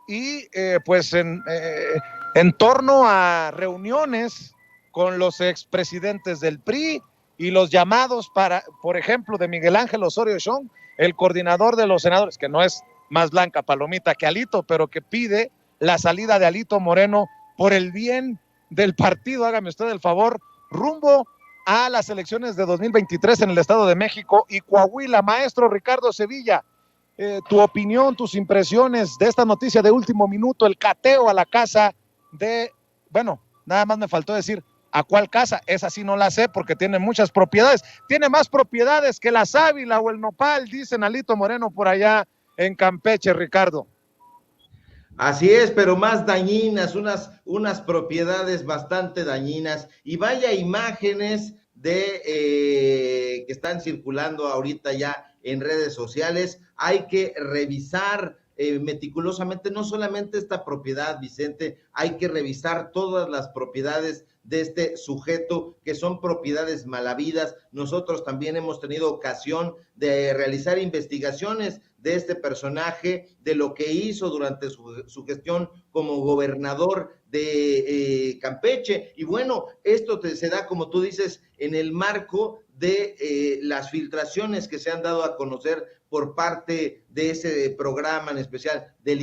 y pues en torno a reuniones con los expresidentes del PRI y los llamados para, por ejemplo, de Miguel Ángel Osorio Chong, el coordinador de los senadores, que no es más blanca palomita que Alito, pero que pide la salida de Alito Moreno por el bien del partido, hágame usted el favor, rumbo a las elecciones de 2023 en el Estado de México y Coahuila. Maestro Ricardo Sevilla, tu opinión, tus impresiones de esta noticia de último minuto, el cateo a la casa de, bueno, nada más me faltó decir a cuál casa, esa sí no la sé porque tiene muchas propiedades, tiene más propiedades que la sábila o el nopal, dicen Alito Moreno por allá en Campeche, Ricardo. Así es, pero más dañinas, unas propiedades bastante dañinas, y vaya imágenes de que están circulando ahorita ya en redes sociales. Hay que revisar meticulosamente no solamente esta propiedad, Vicente, hay que revisar todas las propiedades de este sujeto, que son propiedades malavidas. Nosotros también hemos tenido ocasión de realizar investigaciones de este personaje, de lo que hizo durante su gestión como gobernador de Campeche, y bueno, esto se da, como tú dices, en el marco de las filtraciones que se han dado a conocer por parte de ese programa en especial de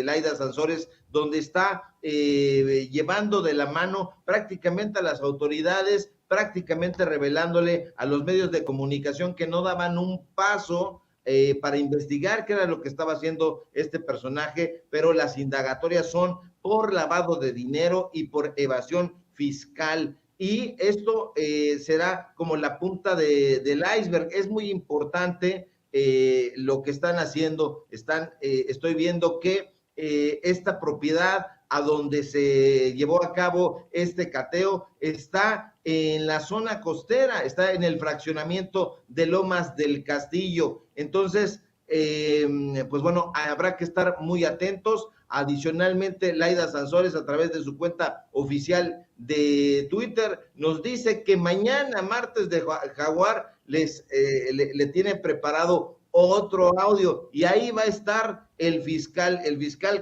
Laida Sansores, donde está llevando de la mano prácticamente a las autoridades, prácticamente revelándole a los medios de comunicación que no daban un paso para investigar qué era lo que estaba haciendo este personaje, pero las indagatorias son por lavado de dinero y por evasión fiscal. Y esto será como la punta del iceberg. Es muy importante lo que están haciendo. Estoy viendo que esta propiedad a donde se llevó a cabo este cateo está en la zona costera, está en el fraccionamiento de Lomas del Castillo. Entonces, pues bueno, habrá que estar muy atentos. Adicionalmente, Laida Sansores, a través de su cuenta oficial de Twitter, nos dice que mañana, martes de Jaguar, le tiene preparado otro audio, y ahí va a estar el fiscal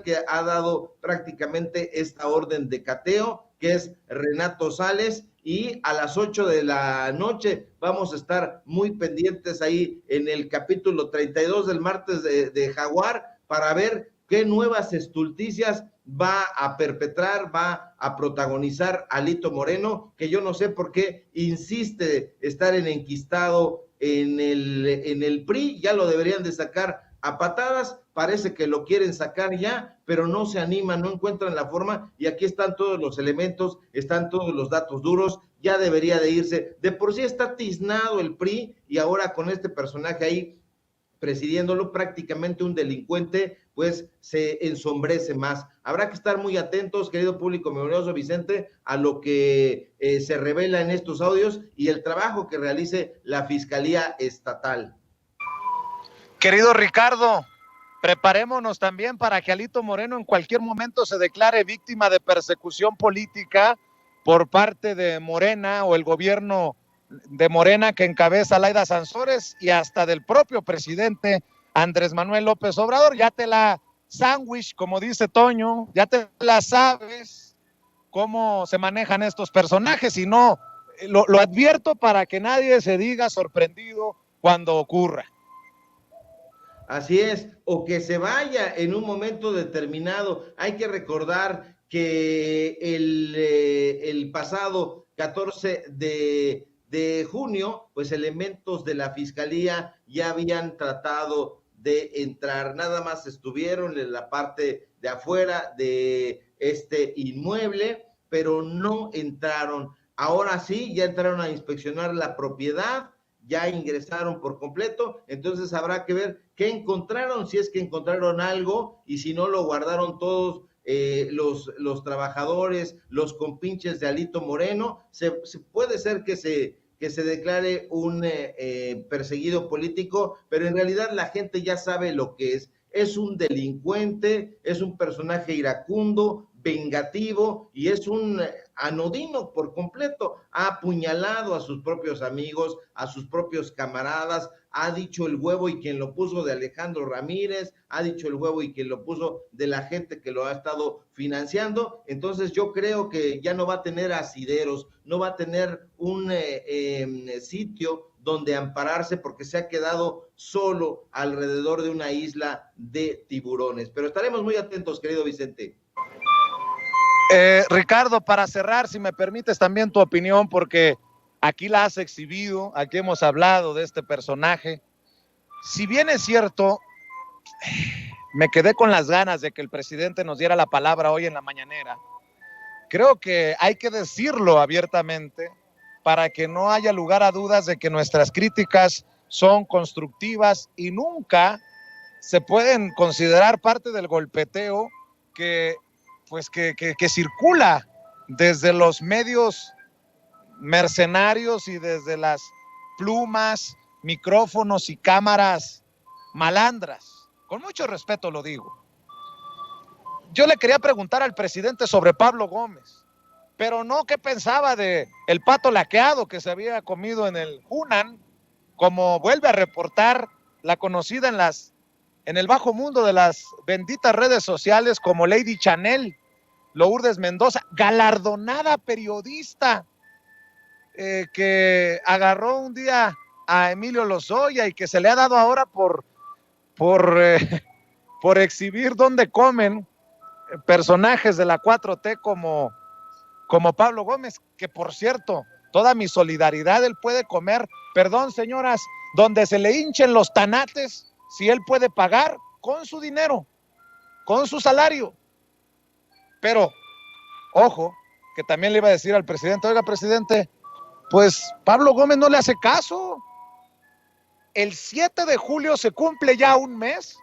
que ha dado prácticamente esta orden de cateo, que es Renato Sales, y a las 8 de la noche vamos a estar muy pendientes ahí en el capítulo 32 del martes de Jaguar para ver qué nuevas estulticias va a perpetrar, va a protagonizar Alito Moreno, que yo no sé por qué insiste estar enquistado en el PRI. Ya lo deberían de sacar a patadas, parece que lo quieren sacar ya, pero no se animan, no encuentran la forma, y aquí están todos los elementos, están todos los datos duros, ya debería de irse. De por sí está tiznado el PRI, y ahora con este personaje ahí presidiéndolo, prácticamente un delincuente, pues se ensombrece más. Habrá que estar muy atentos, querido público memorioso, Vicente, a lo que se revela en estos audios y el trabajo que realice la Fiscalía Estatal. Querido Ricardo, preparémonos también para que Alito Moreno en cualquier momento se declare víctima de persecución política por parte de Morena o el gobierno de Morena que encabeza Laida Sansores y hasta del propio presidente Andrés Manuel López Obrador. Ya te la sándwich, como dice Toño, ya te la sabes cómo se manejan estos personajes, y no, lo advierto para que nadie se diga sorprendido cuando ocurra. Así es, o que se vaya en un momento determinado. Hay que recordar que el pasado 14 de junio, pues elementos de la Fiscalía ya habían tratado de entrar, nada más estuvieron en la parte de afuera de este inmueble, pero no entraron. Ahora sí, ya entraron a inspeccionar la propiedad, ya ingresaron por completo, entonces habrá que ver qué encontraron, si es que encontraron algo, y si no, lo guardaron todos los trabajadores, los compinches de Alito Moreno. Se puede ser que se declare un perseguido político, pero en realidad la gente ya sabe lo que es. es un delincuente, es un personaje iracundo, vengativo y es un anodino por completo. Ha apuñalado a sus propios amigos, a sus propios camaradas, ha dicho el huevo y quien lo puso de Alejandro Ramírez, ha dicho el huevo y quien lo puso de la gente que lo ha estado financiando. Entonces yo creo que ya no va a tener asideros, no va a tener un sitio donde ampararse porque se ha quedado solo alrededor de una isla de tiburones. Pero estaremos muy atentos, querido Vicente. Ricardo, para cerrar, si me permites también tu opinión, porque aquí la has exhibido, aquí hemos hablado de este personaje. Si bien es cierto, me quedé con las ganas de que el presidente nos diera la palabra hoy en la mañanera. Creo que hay que decirlo abiertamente para que no haya lugar a dudas de que nuestras críticas son constructivas y nunca se pueden considerar parte del golpeteo que circula desde los medios mercenarios y desde las plumas, micrófonos y cámaras malandras. Con mucho respeto lo digo. Yo le quería preguntar al presidente sobre Pablo Gómez, pero no qué pensaba de el pato laqueado que se había comido en el Hunan, como vuelve a reportar la conocida en el bajo mundo de las benditas redes sociales como Lady Chanel, Lourdes Mendoza, galardonada periodista que agarró un día a Emilio Lozoya y que se le ha dado ahora por exhibir dónde comen personajes de la 4T como Pablo Gómez, que por cierto, toda mi solidaridad, él puede comer, perdón señoras, donde se le hinchen los tanates, si él puede pagar con su dinero, con su salario. Pero, ojo, que también le iba a decir al presidente, oiga presidente, pues Pablo Gómez no le hace caso. El 7 de julio se cumple ya un mes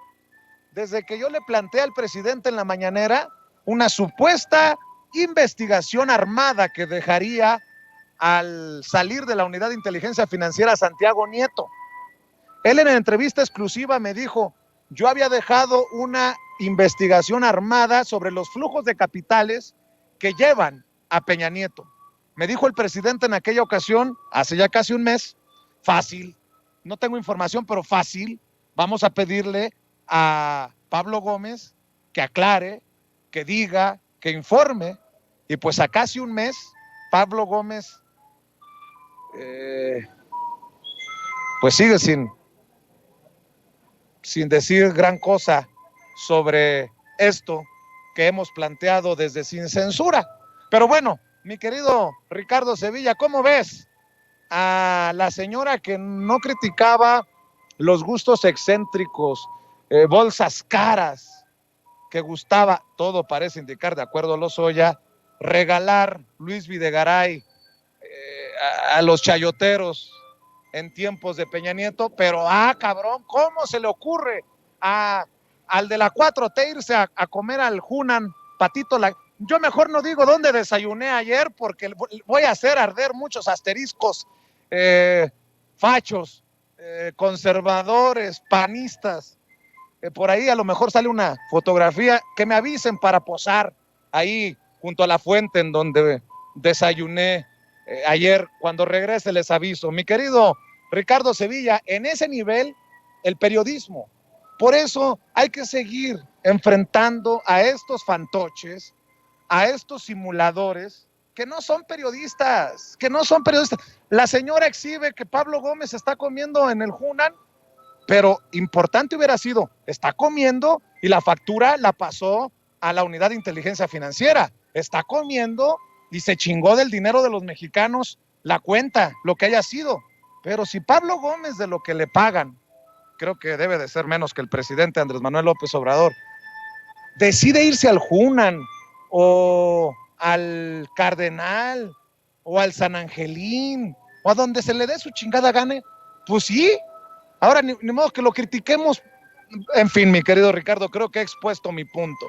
desde que yo le planteé al presidente en la mañanera una supuesta investigación armada que dejaría al salir de la Unidad de Inteligencia Financiera a Santiago Nieto. Él en la entrevista exclusiva me dijo, yo había dejado una investigación armada sobre los flujos de capitales que llevan a Peña Nieto. Me dijo el presidente en aquella ocasión, hace ya casi un mes, fácil, no tengo información, pero fácil, vamos a pedirle a Pablo Gómez que aclare, que diga, que informe, y pues a casi un mes, Pablo Gómez pues sigue sin decir gran cosa sobre esto que hemos planteado desde Sin Censura. Pero bueno, mi querido Ricardo Sevilla, ¿cómo ves a la señora que no criticaba los gustos excéntricos, bolsas caras, que gustaba, todo parece indicar, de acuerdo a Lozoya, regalar Luis Videgaray a los chayoteros en tiempos de Peña Nieto? Pero, cabrón, ¿cómo se le ocurre al de la 4T irse a comer al Hunan, Patito? Yo mejor no digo dónde desayuné ayer porque voy a hacer arder muchos asteriscos, fachos, conservadores, panistas. Por ahí a lo mejor sale una fotografía, que me avisen para posar ahí junto a la fuente en donde desayuné ayer. Cuando regrese les aviso. Mi querido Ricardo Sevilla, en ese nivel el periodismo. Por eso hay que seguir enfrentando a estos fantoches, a estos simuladores que no son periodistas, La señora exhibe que Pablo Gómez está comiendo en el Hunan, pero importante hubiera sido, está comiendo y la factura la pasó a la Unidad de Inteligencia Financiera. Está comiendo y se chingó del dinero de los mexicanos la cuenta, lo que haya sido. Pero si Pablo Gómez, de lo que le pagan, creo que debe de ser menos que el presidente Andrés Manuel López Obrador, decide irse al Hunan o al Cardenal o al San Angelín o a donde se le dé su chingada gane, pues sí. Ahora ni modo que lo critiquemos. En fin, mi querido Ricardo, creo que he expuesto mi punto.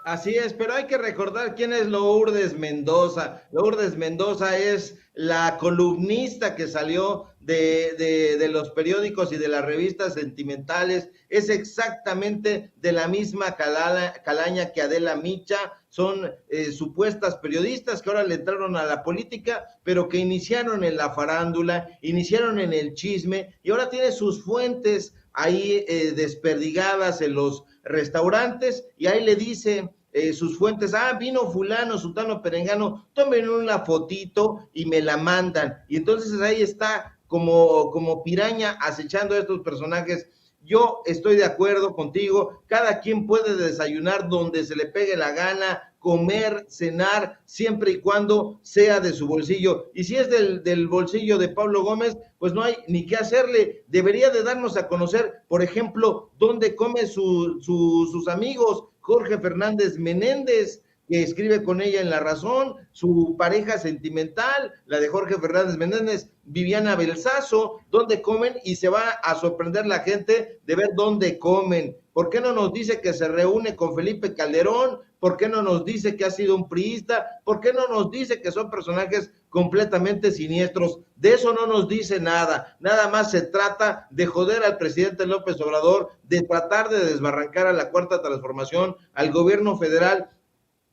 Así es, pero hay que recordar quién es Lourdes Mendoza. Lourdes Mendoza es la columnista que salió de los periódicos y de las revistas sentimentales. Es exactamente de la misma calaña que Adela Micha. Son supuestas periodistas que ahora le entraron a la política, pero que iniciaron en la farándula, iniciaron en el chisme y ahora tiene sus fuentes ahí desperdigadas en los restaurantes y ahí le dice sus fuentes, vino fulano, sultano, perengano, tomen una fotito y me la mandan. Y entonces ahí está como piraña acechando a estos personajes. Yo estoy de acuerdo contigo, cada quien puede desayunar donde se le pegue la gana, comer, cenar, siempre y cuando sea de su bolsillo. Y si es del bolsillo de Pablo Gómez, pues no hay ni qué hacerle. Debería de darnos a conocer, por ejemplo, dónde come sus amigos. Jorge Fernández Menéndez, que escribe con ella en La Razón, su pareja sentimental, la de Jorge Fernández Menéndez, Viviana Belsazo, dónde comen, y se va a sorprender la gente de ver dónde comen. ¿Por qué no nos dice que se reúne con Felipe Calderón? ¿Por qué no nos dice que ha sido un priista? ¿Por qué no nos dice que son personajes completamente siniestros? De eso no nos dice nada. Nada más se trata de joder al presidente López Obrador, de tratar de desbarrancar a la Cuarta Transformación, al gobierno federal.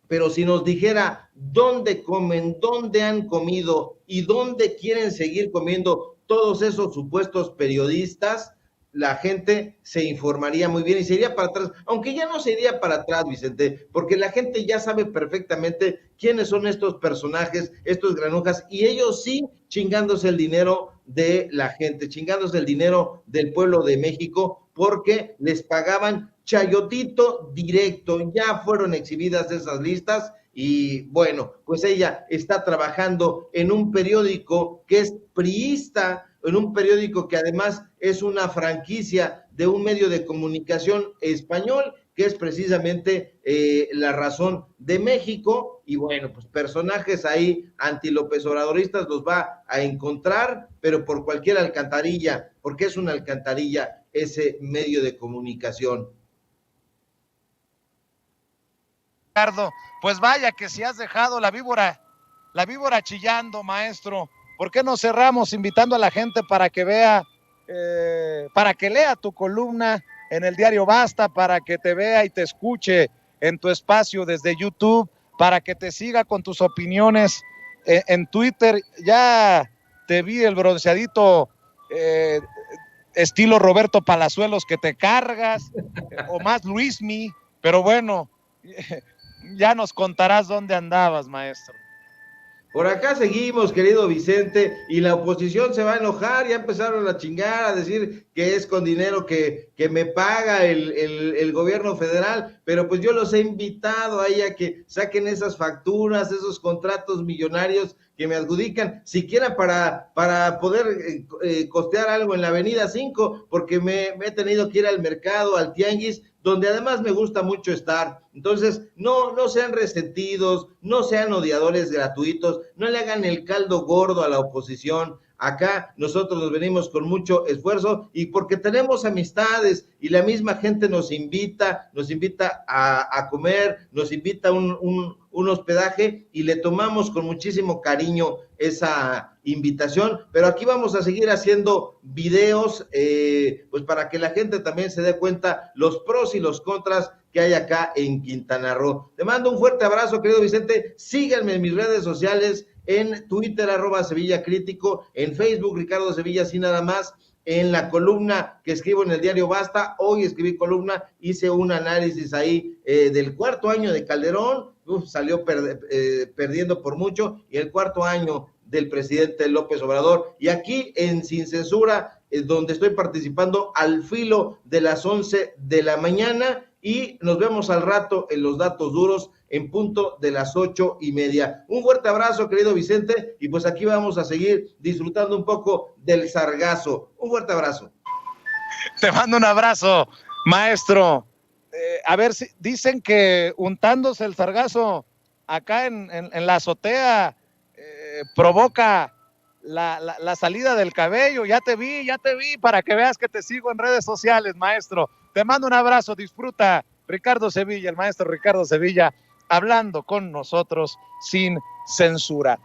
Pero si nos dijera dónde comen, dónde han comido y dónde quieren seguir comiendo todos esos supuestos periodistas, la gente se informaría muy bien y se iría para atrás, aunque ya no se iría para atrás, Vicente, porque la gente ya sabe perfectamente quiénes son estos personajes, estos granujas, y ellos sí chingándose el dinero de la gente, chingándose el dinero del pueblo de México, porque les pagaban chayotito directo. Ya fueron exhibidas esas listas y bueno, pues ella está trabajando en un periódico que es priista, en un periódico que además es una franquicia de un medio de comunicación español, que es precisamente La Razón de México, y bueno, pues personajes ahí anti-López Obradoristas los va a encontrar, pero por cualquier alcantarilla, porque es una alcantarilla ese medio de comunicación. Pues vaya que si has dejado la víbora chillando, maestro. ¿Por qué no cerramos invitando a la gente para que vea, para que lea tu columna en el diario Basta, para que te vea y te escuche en tu espacio desde YouTube, para que te siga con tus opiniones en Twitter? Ya te vi el bronceadito estilo Roberto Palazuelos que te cargas, o más Luismi, pero bueno, ya nos contarás dónde andabas, maestro. Por acá seguimos, querido Vicente, y la oposición se va a enojar, ya empezaron a chingar, a decir que es con dinero que me paga el gobierno federal, pero pues yo los he invitado ahí a que saquen esas facturas, esos contratos millonarios que me adjudican, siquiera para poder costear algo en la Avenida 5, porque me he tenido que ir al mercado, al tianguis, donde además me gusta mucho estar. Entonces, no sean resentidos, no sean odiadores gratuitos, no le hagan el caldo gordo a la oposición. Acá nosotros nos venimos con mucho esfuerzo y porque tenemos amistades y la misma gente nos invita a comer, nos invita a un hospedaje y le tomamos con muchísimo cariño esa invitación, pero aquí vamos a seguir haciendo videos pues para que la gente también se dé cuenta los pros y los contras que hay acá en Quintana Roo. Te mando un fuerte abrazo, querido Vicente. Síganme en mis redes sociales, en Twitter, @Sevilla Crítico, en Facebook, Ricardo Sevilla, así nada más. En la columna que escribo en el diario Basta, hoy escribí columna, hice un análisis ahí del cuarto año de Calderón, salió perdiendo por mucho, y el cuarto año del presidente López Obrador. Y aquí en Sin Censura, donde estoy participando al filo de las 11 de la mañana, y nos vemos al rato en los datos duros en punto de las 8:30. Un fuerte abrazo, querido Vicente, y pues aquí vamos a seguir disfrutando un poco del sargazo. Un fuerte abrazo. Te mando un abrazo, maestro. A ver, si dicen que untándose el sargazo acá en la azotea provoca la salida del cabello. Ya te vi, para que veas que te sigo en redes sociales, maestro. Te mando un abrazo, disfruta Ricardo Sevilla, el maestro Ricardo Sevilla, hablando con nosotros sin censura.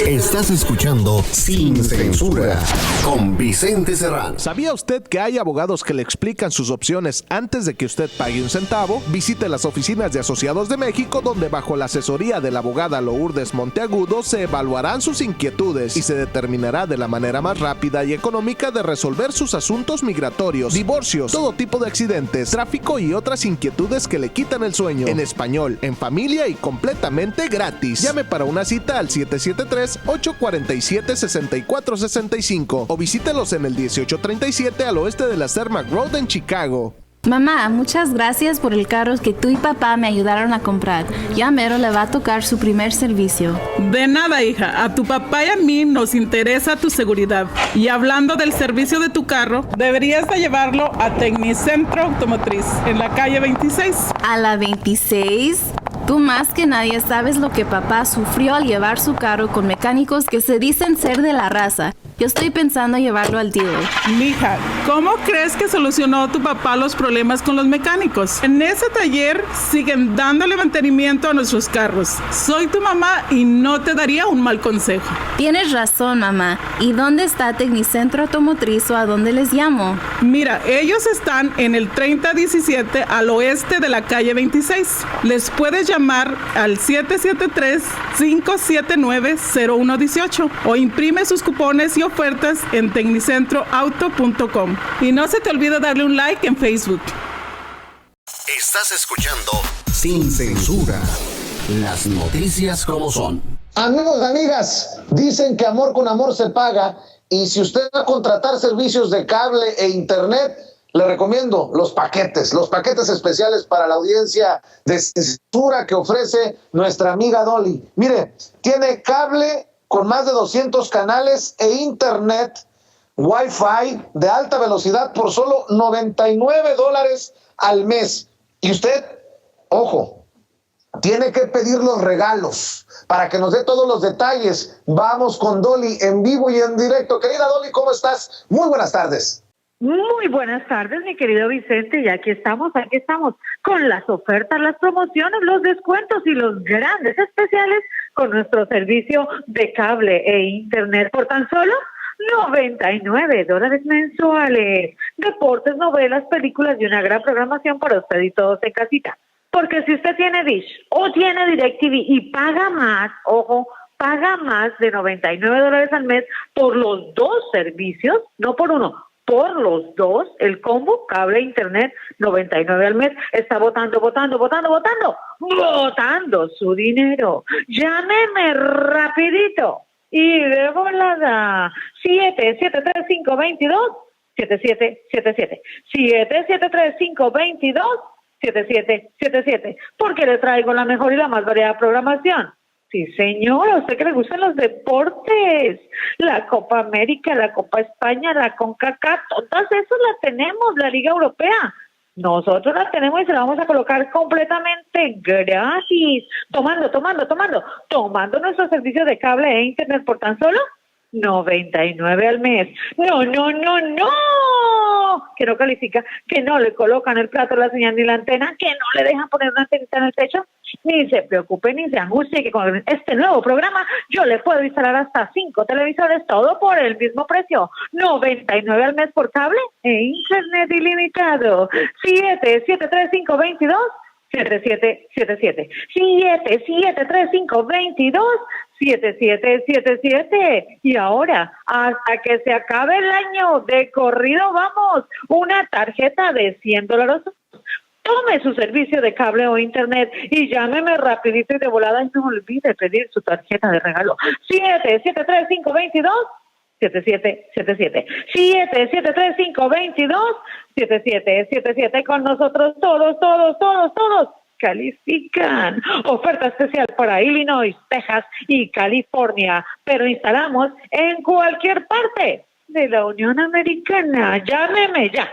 Estás escuchando Sin Censura con Vicente Serrano. ¿Sabía usted que hay abogados que le explican sus opciones antes de que usted pague un centavo? Visite las oficinas de Asociados de México, donde bajo la asesoría de la abogada Lourdes Monteagudo se evaluarán sus inquietudes y se determinará de la manera más rápida y económica de resolver sus asuntos migratorios, divorcios, todo tipo de accidentes, tráfico y otras inquietudes que le quitan el sueño. En español, en familia y completamente gratis. Llame para una cita al 773-847-6465 o visítelos en el 1837 al oeste de la Cermak Road en Chicago. Mamá, muchas gracias por el carro que tú y papá me ayudaron a comprar. Ya mero le va a tocar su primer servicio. De nada, hija. A tu papá y a mí nos interesa tu seguridad. Y hablando del servicio de tu carro, deberías de llevarlo a Tecnicentro Automotriz, en la calle 26. ¿A la 26? Tú más que nadie sabes lo que papá sufrió al llevar su carro con mecánicos que se dicen ser de la raza. Yo estoy pensando llevarlo al dealer. Mija, ¿cómo crees que solucionó tu papá los problemas con los mecánicos? En ese taller siguen dándole mantenimiento a nuestros carros. Soy tu mamá y no te daría un mal consejo. Tienes razón, mamá. ¿Y dónde está Tecnicentro Automotriz o a dónde les llamo? Mira, ellos están en el 3017 al oeste de la calle 26. Les puedes llamar al 773-579-0118 o imprime sus cupones y ofertas en tecnicentroauto.com. Y no se te olvide darle un like en Facebook. Estás escuchando Sin Censura, las noticias como son. Amigos, amigas, dicen que amor con amor se paga, y si usted va a contratar servicios de cable e internet, le recomiendo los paquetes especiales para la audiencia de censura que ofrece nuestra amiga Dolly. Mire, tiene cable con más de 200 canales e internet Wi-Fi de alta velocidad por solo $99 al mes. Y usted, ojo, tiene que pedir los regalos para que nos dé todos los detalles. Vamos con Dolly en vivo y en directo. Querida Dolly, ¿cómo estás? Muy buenas tardes. Muy buenas tardes, mi querido Vicente, y aquí estamos con las ofertas, las promociones, los descuentos y los grandes especiales con nuestro servicio de cable e internet por tan solo $99 mensuales. Deportes, novelas, películas y una gran programación para usted y todos en casita. Porque si usted tiene Dish o tiene DirecTV y paga más, ojo, paga más de $99 al mes por los dos servicios, no por uno, por los dos, el combo cable e internet, $99 al mes, está botando su dinero. Llámeme rapidito y de volada. 773-522-7777. 773-522-7777. Porque le traigo la mejor y la más variada programación. Sí, señora, a usted que le gustan los deportes, la Copa América, la Copa España, la CONCACAF, todas esas las tenemos, la Liga Europea. Nosotros las tenemos y se la vamos a colocar completamente gratis, tomando nuestro servicio de cable e internet por tan solo $99 al mes. No, que no califica, que no le colocan el plato, la señal ni la antena, que no le dejan poner una antenita en el techo. Ni se preocupe, ni se angustie, que con este nuevo programa yo le puedo instalar hasta 5 televisores, todo por el mismo precio. $99 al mes por cable e internet ilimitado. 773-522-7777. 773-522-7777. Y ahora, hasta que se acabe el año, de corrido vamos, una tarjeta de $100. Tome su servicio de cable o internet y llámeme rapidito y de volada, y no olvide pedir su tarjeta de regalo. 773-522-7777. 773-522-7777. Con nosotros todos califican. Oferta especial para Illinois, Texas y California, pero instalamos en cualquier parte de la Unión Americana. Llámeme ya.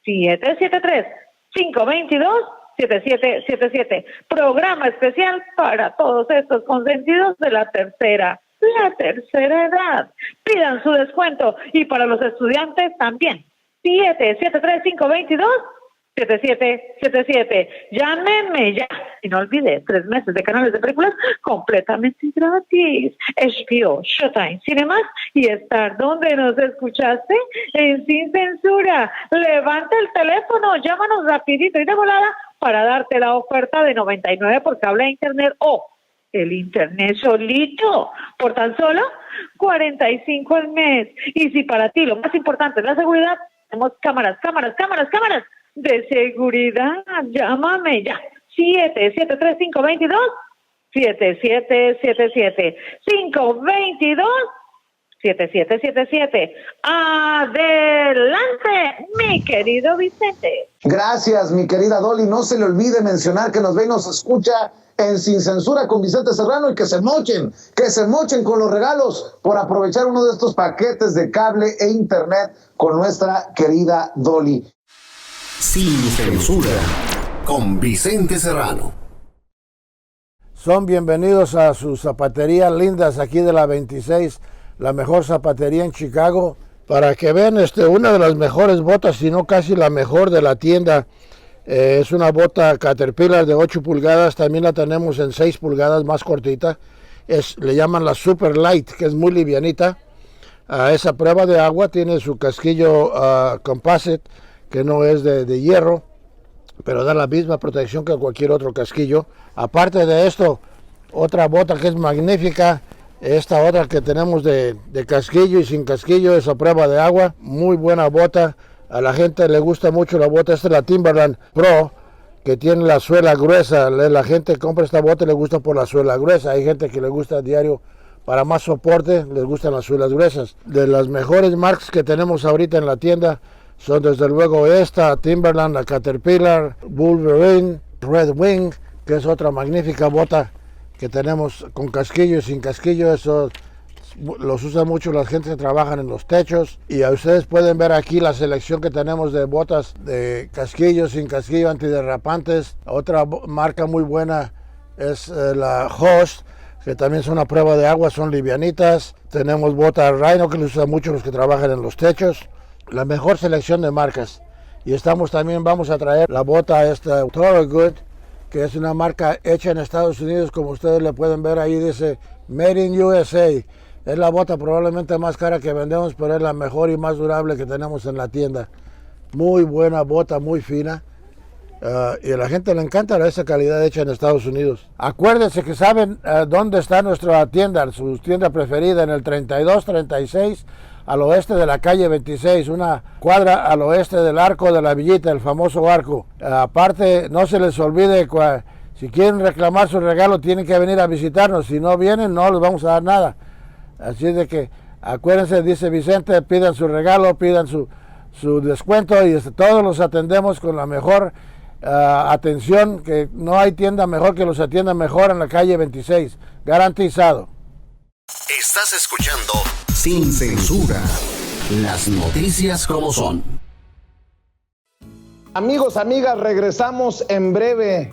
773-522-7777. Programa especial para todos estos consentidos de la tercera edad. Pidan su descuento y para los estudiantes también. 773-522-7777. 7777. Llámenme ya. Y no olvide, 3 meses de canales de películas completamente gratis. HBO, Showtime, Cinemas y Star. ¿Dónde nos escuchaste? En Sin Censura. Levanta el teléfono, llámanos rapidito y de volada para darte la oferta de 99 por cable e internet o el internet solito por tan solo 45 al mes. Y si para ti lo más importante es la seguridad, tenemos cámaras de seguridad. Llámame ya. 773-522 7777 522 7777. Adelante, mi querido Vicente. Gracias, mi querida Dolly. No se le olvide mencionar que nos ve y nos escucha en Sin Censura con Vicente Serrano y que se mochen con los regalos por aprovechar uno de estos paquetes de cable e internet con nuestra querida Dolly. Sin Censura con Vicente Serrano. Son bienvenidos a sus zapaterías lindas aquí de la 26, la mejor zapatería en Chicago, para que vean una de las mejores botas, si no casi la mejor de la tienda. Es una bota Caterpillar de 8 pulgadas, también la tenemos en 6 pulgadas, más cortita. Le llaman la Super Light, que es muy livianita. Esa prueba de agua tiene su casquillo composite, que no es de hierro, pero da la misma protección que cualquier otro casquillo. Aparte de esto, otra bota que es magnífica, esta otra que tenemos de casquillo y sin casquillo, es a prueba de agua, muy buena bota. A la gente le gusta mucho la bota, esta es la Timberland Pro, que tiene la suela gruesa. La gente compra esta bota y le gusta por la suela gruesa. Hay gente que le gusta a diario para más soporte, les gustan las suelas gruesas. De las mejores marcas que tenemos ahorita en la tienda son desde luego esta, Timberland, la Caterpillar, Wolverine, Red Wing, que es otra magnífica bota que tenemos con casquillo y sin casquillo. Eso los usa mucho la gente que trabajan en los techos. Y a ustedes pueden ver aquí la selección que tenemos de botas de casquillo, sin casquillo, antiderrapantes. Otra marca muy buena es la Host, que también son a prueba de agua, son livianitas. Tenemos botas Rhino, que los usan mucho los que trabajan en los techos. La mejor selección de marcas. Y vamos a traer la bota esta Thorogood, que es una marca hecha en Estados Unidos, como ustedes le pueden ver ahí, dice Made in USA. Es la bota probablemente más cara que vendemos, pero es la mejor y más durable que tenemos en la tienda. Muy buena bota, muy fina. Y a la gente le encanta esa calidad hecha en Estados Unidos. Acuérdense que saben dónde está nuestra tienda, su tienda preferida, en el 3236 al oeste de la calle 26, una cuadra al oeste del Arco de la Villita, el famoso arco. Aparte, no se les olvide, si quieren reclamar su regalo, tienen que venir a visitarnos. Si no vienen, no les vamos a dar nada. Así de que acuérdense, dice Vicente, pidan su regalo, pidan su descuento y todos los atendemos con la mejor atención, que no hay tienda mejor que los atienda mejor en la calle 26, garantizado. Estás escuchando Sin Censura, las noticias como son. Amigos, amigas, regresamos en breve,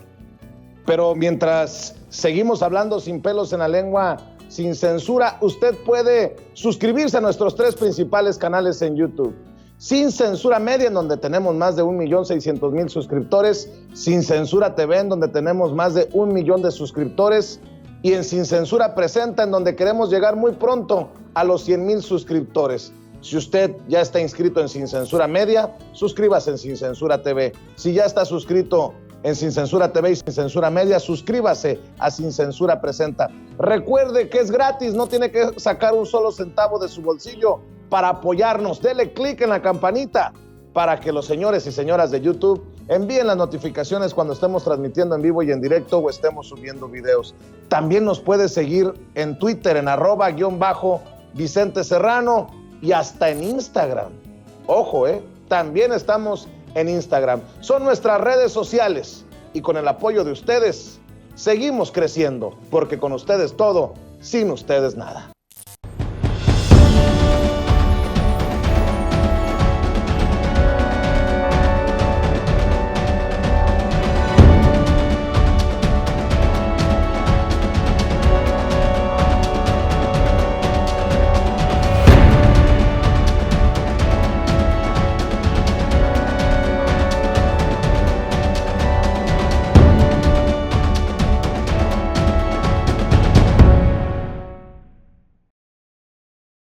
pero mientras seguimos hablando sin pelos en la lengua, sin censura, usted puede suscribirse a nuestros 3 principales canales en YouTube. Sin Censura Media, en donde tenemos más de 1.600.000 suscriptores. Sin Censura TV, en donde tenemos más de 1 millón de suscriptores. Y en Sin Censura Presenta, en donde queremos llegar muy pronto a los 100,000 suscriptores. Si usted ya está inscrito en Sin Censura Media, suscríbase en Sin Censura TV. Si ya está suscrito en Sin Censura TV y Sin Censura Media, suscríbase a Sin Censura Presenta. Recuerde que es gratis, no tiene que sacar un solo centavo de su bolsillo para apoyarnos. Dele clic en la campanita para que los señores y señoras de YouTube envíen las notificaciones cuando estemos transmitiendo en vivo y en directo o estemos subiendo videos. También nos puede seguir en Twitter en @Vicente Serrano y hasta en Instagram. Ojo, también estamos en Instagram. Son nuestras redes sociales y con el apoyo de ustedes seguimos creciendo, porque con ustedes todo, sin ustedes nada.